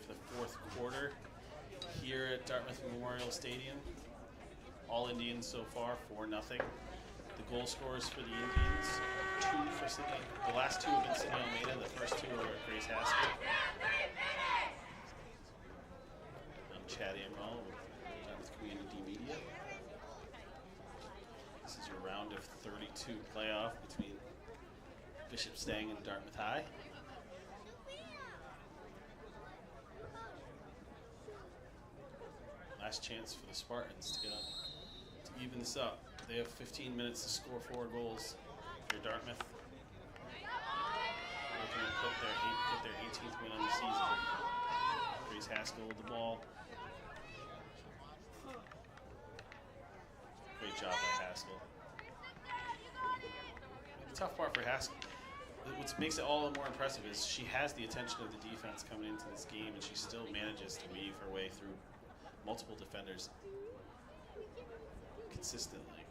Speaker 3: For the fourth quarter here at Dartmouth Memorial Stadium. All Indians so far, 4-0. The goal scorers for the Indians, 2 for Sydney. The last 2 have been Sydney Almeida. The first 2 are Grace Haskell. I'm Chad Amrell with Dartmouth Community Media. This is your round of 32 playoff between Bishop Stang and Dartmouth High. Last chance for the Spartans to get up, to even this up. They have 15 minutes to score 4 goals for Dartmouth. Looking to put their 18th win on the season. Grace Haskell with the ball. Great job by Haskell. The tough part for Haskell, what makes it all the more impressive is she has the attention of the defense coming into this game, and she still manages to weave her way through multiple defenders consistently.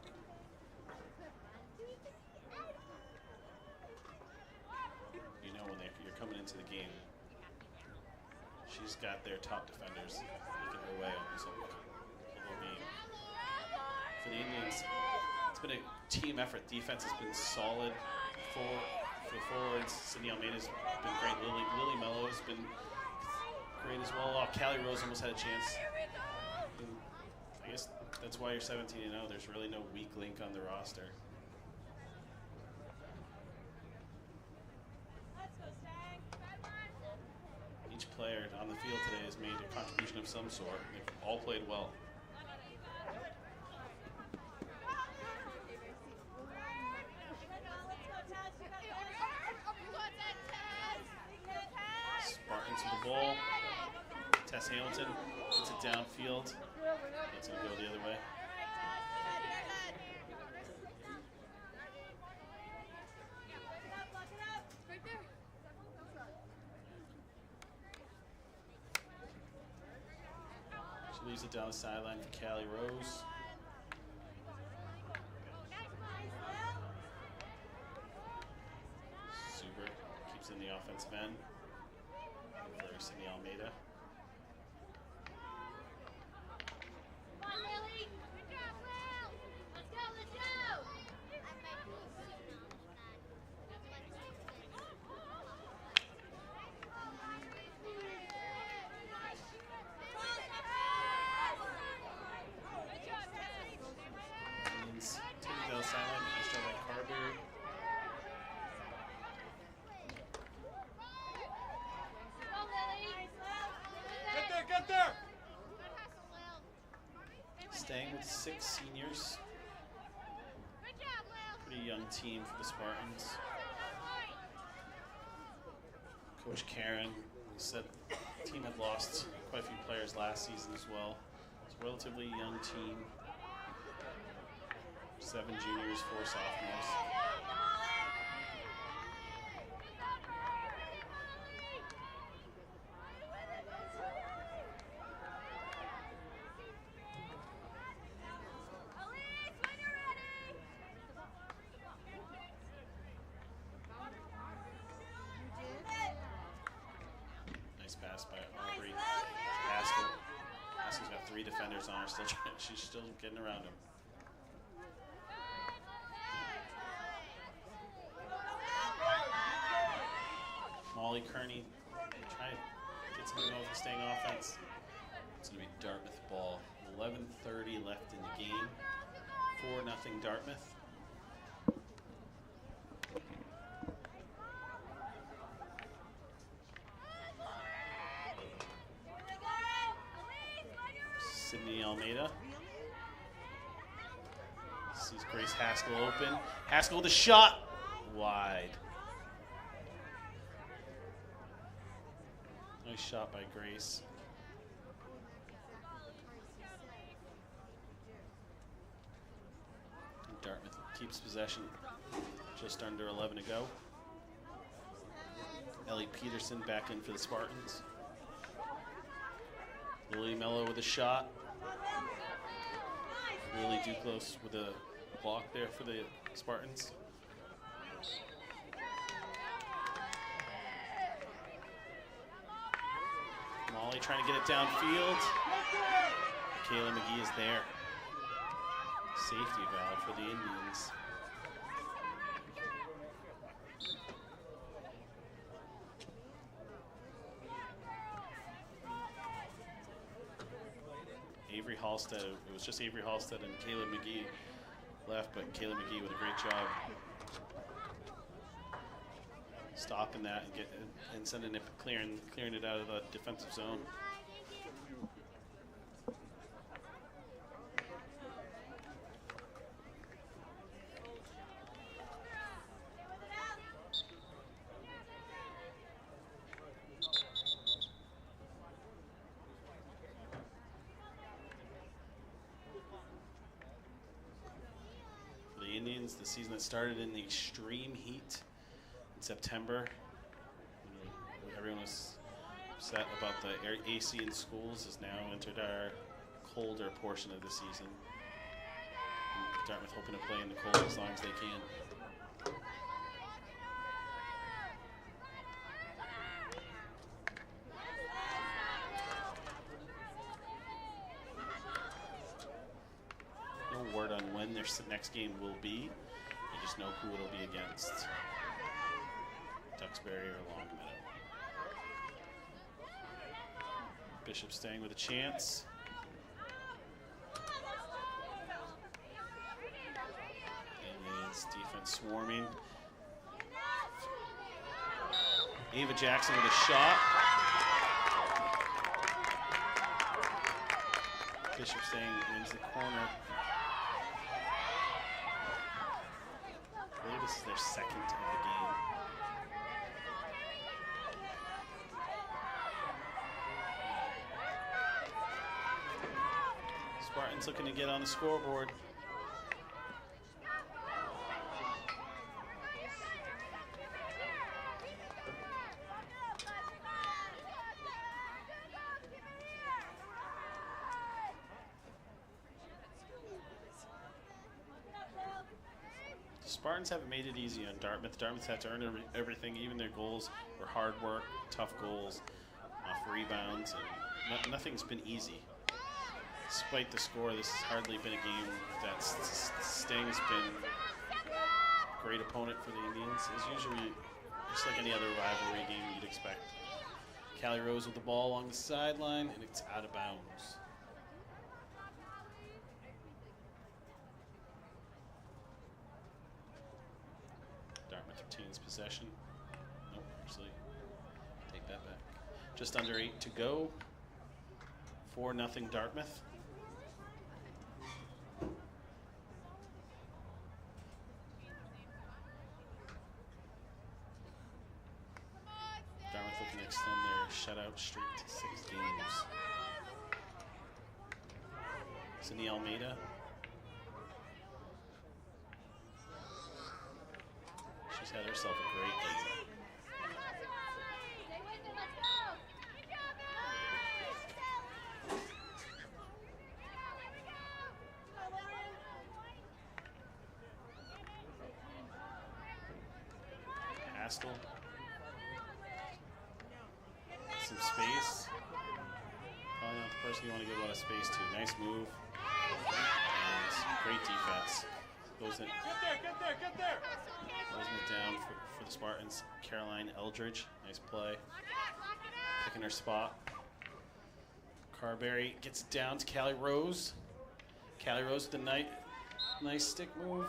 Speaker 3: You know when you're coming into the game, she's got their top defenders making her way almost the whole game. For the Indians, it's been a team effort. Defense has been solid. For the forwards, Sydney Almeida's been great. Lily Mello's been great as well. Callie Rose almost had a chance. I guess that's why you're 17-0. There's really no weak link on the roster. Each player on the field today has made a contribution of some sort. They've all played well. Spartans with the ball. Tess Hamilton puts it downfield. It's going to go the other way. She leaves it down the sideline for Callie Rose. Comes in the offensive end for Cindy Almeida.
Speaker 4: Come on, Lily. Good job, Will. Let's go, let's go.
Speaker 3: Indians take the sideline. Nice job by Carberry.
Speaker 4: Go, Lily.
Speaker 5: Get there!
Speaker 3: Stang with 6 seniors.
Speaker 4: Good job, Will.
Speaker 3: Pretty young team for the Spartans. Coach Karen said the team had lost quite a few players last season as well. It's a relatively young team. 7 juniors, 4 sophomores.
Speaker 2: Elise, when you're ready.
Speaker 3: Nice pass by Aubrey. Haskell. Haskell's got 3 defenders on her. She's still getting around him. Molly Kearney trying to get something over the Stang offense. It's going to be Dartmouth ball. 11:30 left in the game. 4-0 Dartmouth. Sydney Almeida. Sees Grace Haskell open. Haskell with a shot. Wide. Nice shot by Grace. Dartmouth keeps possession. Just under 11 to go. Ellie Peterson back in for the Spartans. Lily Mello with a shot. Lily Duclos with a block there for the Spartans. Molly trying to get it downfield. Kayla McGee is there. Safety valve for the Indians. Avery Halstead, it was just Avery Halstead and Kayla McGee left, but Kayla McGee with a great job stopping that and sending it, clearing it out of the defensive zone. Indians, the season that started in the extreme heat in September. Everyone was upset about the AC in schools, has now entered our colder portion of the season. And Dartmouth hoping to play in the cold as long as they can. No word on when their next game will be. You just know who it'll be against. Duxbury or Longmeadow. Bishop Stang with a chance. Indians defense swarming. Ava Jackson with a shot. Bishop Stang wins the corner. I believe this is their second of the game. Spartans looking to get on the scoreboard. Spartans haven't made it easy on Dartmouth. Dartmouth had to earn everything, even their goals were hard work, tough goals, off rebounds, and nothing's been easy. Despite the score, this has hardly been a game that Stang's been a great opponent for the Indians. It's usually just like any other rivalry game you'd expect. Callie Rose with the ball along the sideline, and it's out of bounds. Dartmouth retains possession. Nope, actually, take that back. Just under 8 to go. 4-0 Dartmouth. Dartmouth looking to extend their shutout streak to 6 games. Sydney Almeida. She's had herself a great game. Haskell. Some space. Probably not the person you want to give a lot of space to. Nice move. And great defense. Closing
Speaker 5: Get there!
Speaker 3: it down for the Spartans. Caroline Eldridge. Nice play. Picking her spot. Carberry gets down to Callie Rose. Callie Rose with a nice stick move.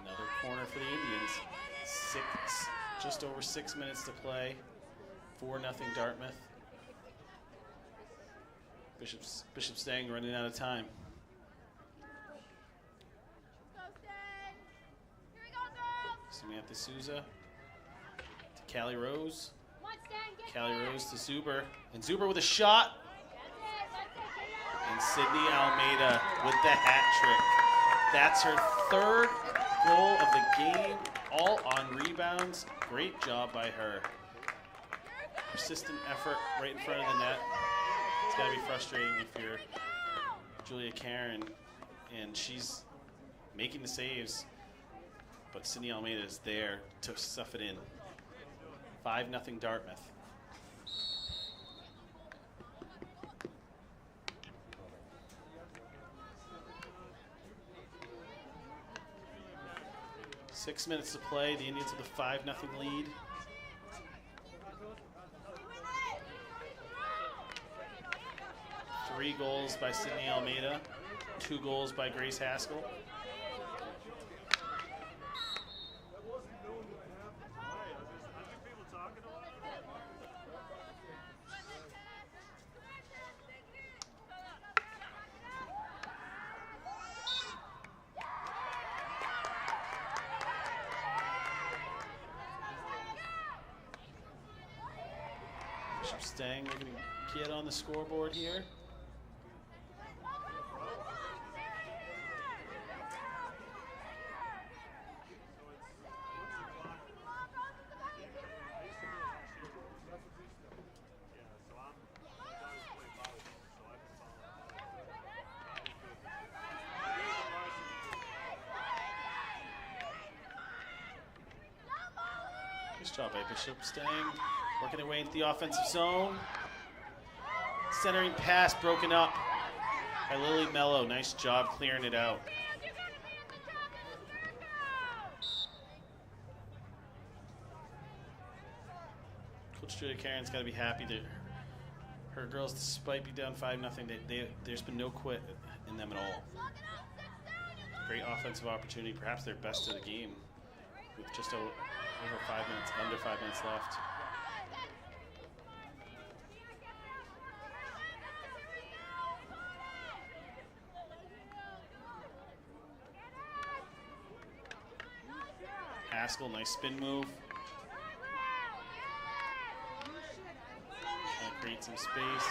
Speaker 3: Another corner for the Indians. Just over 6 minutes to play. 4-0 Dartmouth. Bishop Stang running out of time. So we have to Souza. To Callie Rose. Callie Rose to Zuber. And Zuber with a shot. And Sydney Almeida with the hat trick. That's her 3rd goal of the game, all on rebounds. Great job by her. Persistent effort right in front of the net. It's got to be frustrating if you're Julia Karen and she's making the saves, but Sydney Almeida is there to stuff it in. 5-0 Dartmouth. Six minutes to play. The Indians with a 5-0 lead. Three goals by Sydney Almeida. 2 goals by Grace Haskell. Bishop Stang looking to get on the scoreboard here. Nice job by Bishop Stang. Working their way into the offensive zone. Centering pass broken up by Lily Mello. Nice job clearing it out. Coach Julia Karen's got to be happy that her girls, despite being down 5-0, there's been no quit in them at all. Great offensive opportunity, perhaps their best of the game, with just over 5 minutes, under 5 minutes left. Haskell, nice spin move. Trying to create some space.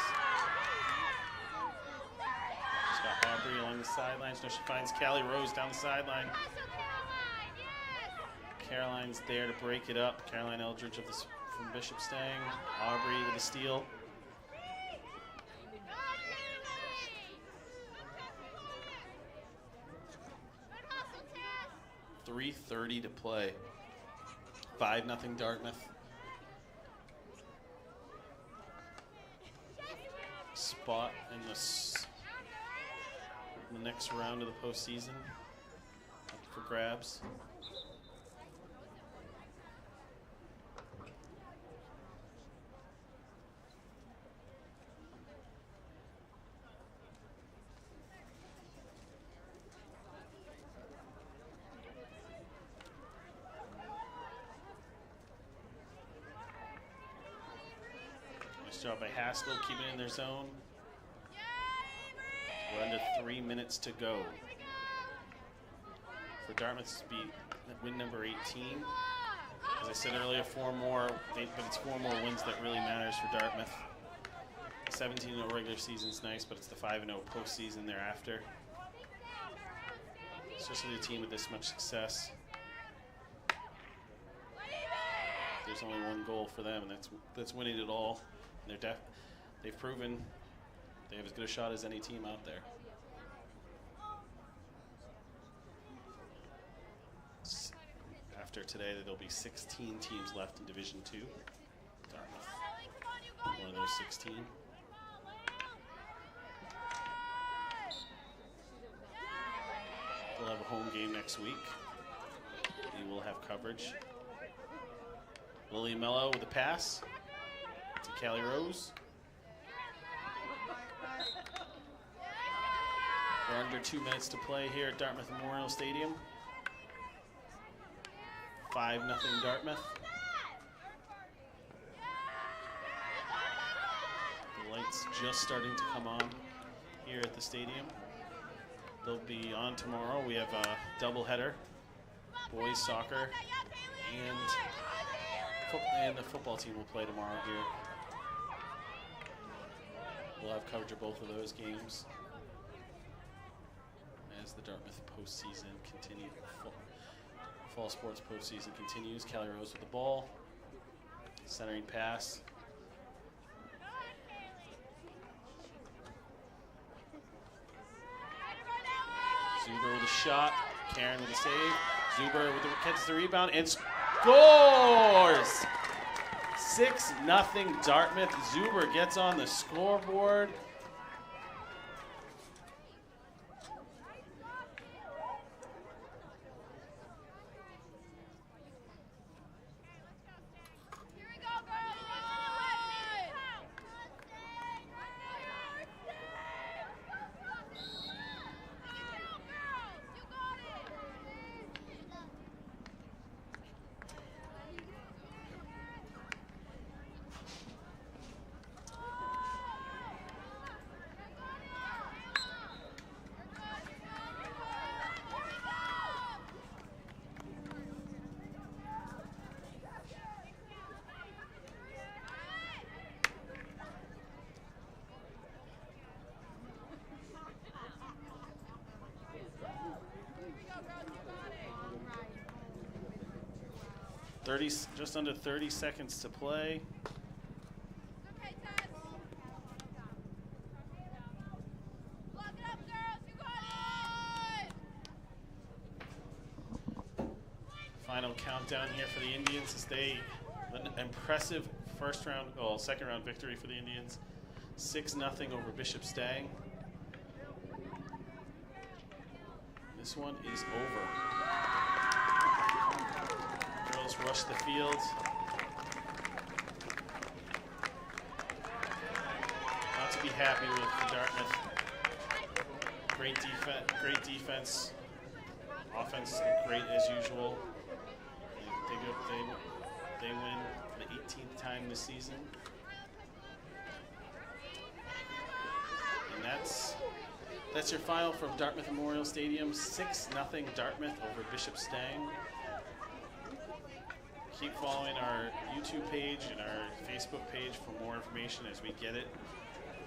Speaker 3: She's got Aubrey along the sidelines. No, she finds Callie Rose down the sideline. Caroline's there to break it up. Caroline Eldridge from Bishop Stang. Aubrey with a steal. 3:30 to play. 5-0 Dartmouth. Spot in the next round of the postseason up for grabs. Nice job by Haskell, keeping it in their zone. We're under 3 minutes to go. For Dartmouth to be win number 18. As I said earlier, 4 more, but it's 4 more wins that really matters for Dartmouth. 17-0 regular season's nice, but it's the 5-0 postseason thereafter. Especially a team with this much success. There's only one goal for them, and that's winning it all. And they've proven they have as good a shot as any team out there. After today, there'll be 16 teams left in Division II. Dartmouth, one of those 16. We'll have a home game next week. We will have coverage. Lily Mello with a pass to Callie Rose. We're under 2 minutes to play here at Dartmouth Memorial Stadium. 5-0 Dartmouth. The lights just starting to come on here at the stadium. They'll be on tomorrow. We have a doubleheader, boys soccer, and the football team will play tomorrow here. We'll have coverage of both of those games as the Dartmouth postseason continues. Fall sports postseason continues. Callie Rose with the ball. Centering pass. Zuber with a shot. Karen with a save. Zuber catches the rebound and scores! 6-0 Dartmouth. Zuber gets on the scoreboard. Just under 30 seconds to play.
Speaker 2: Okay, Tess. Lock it up, girls. You got it.
Speaker 3: Final countdown here for the Indians as an impressive second round victory for the Indians. 6-0 over Bishop Stang. This one is over. Girls rush the field. Not to be happy with Dartmouth. Great defense. Offense great as usual. They win for the 18th time this season. And that's your final from Dartmouth Memorial Stadium. 6-0 Dartmouth over Bishop Stang. Keep following our YouTube page and our Facebook page for more information as we get it.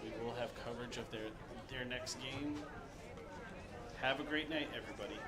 Speaker 3: We will have coverage of their next game. Have a great night, everybody.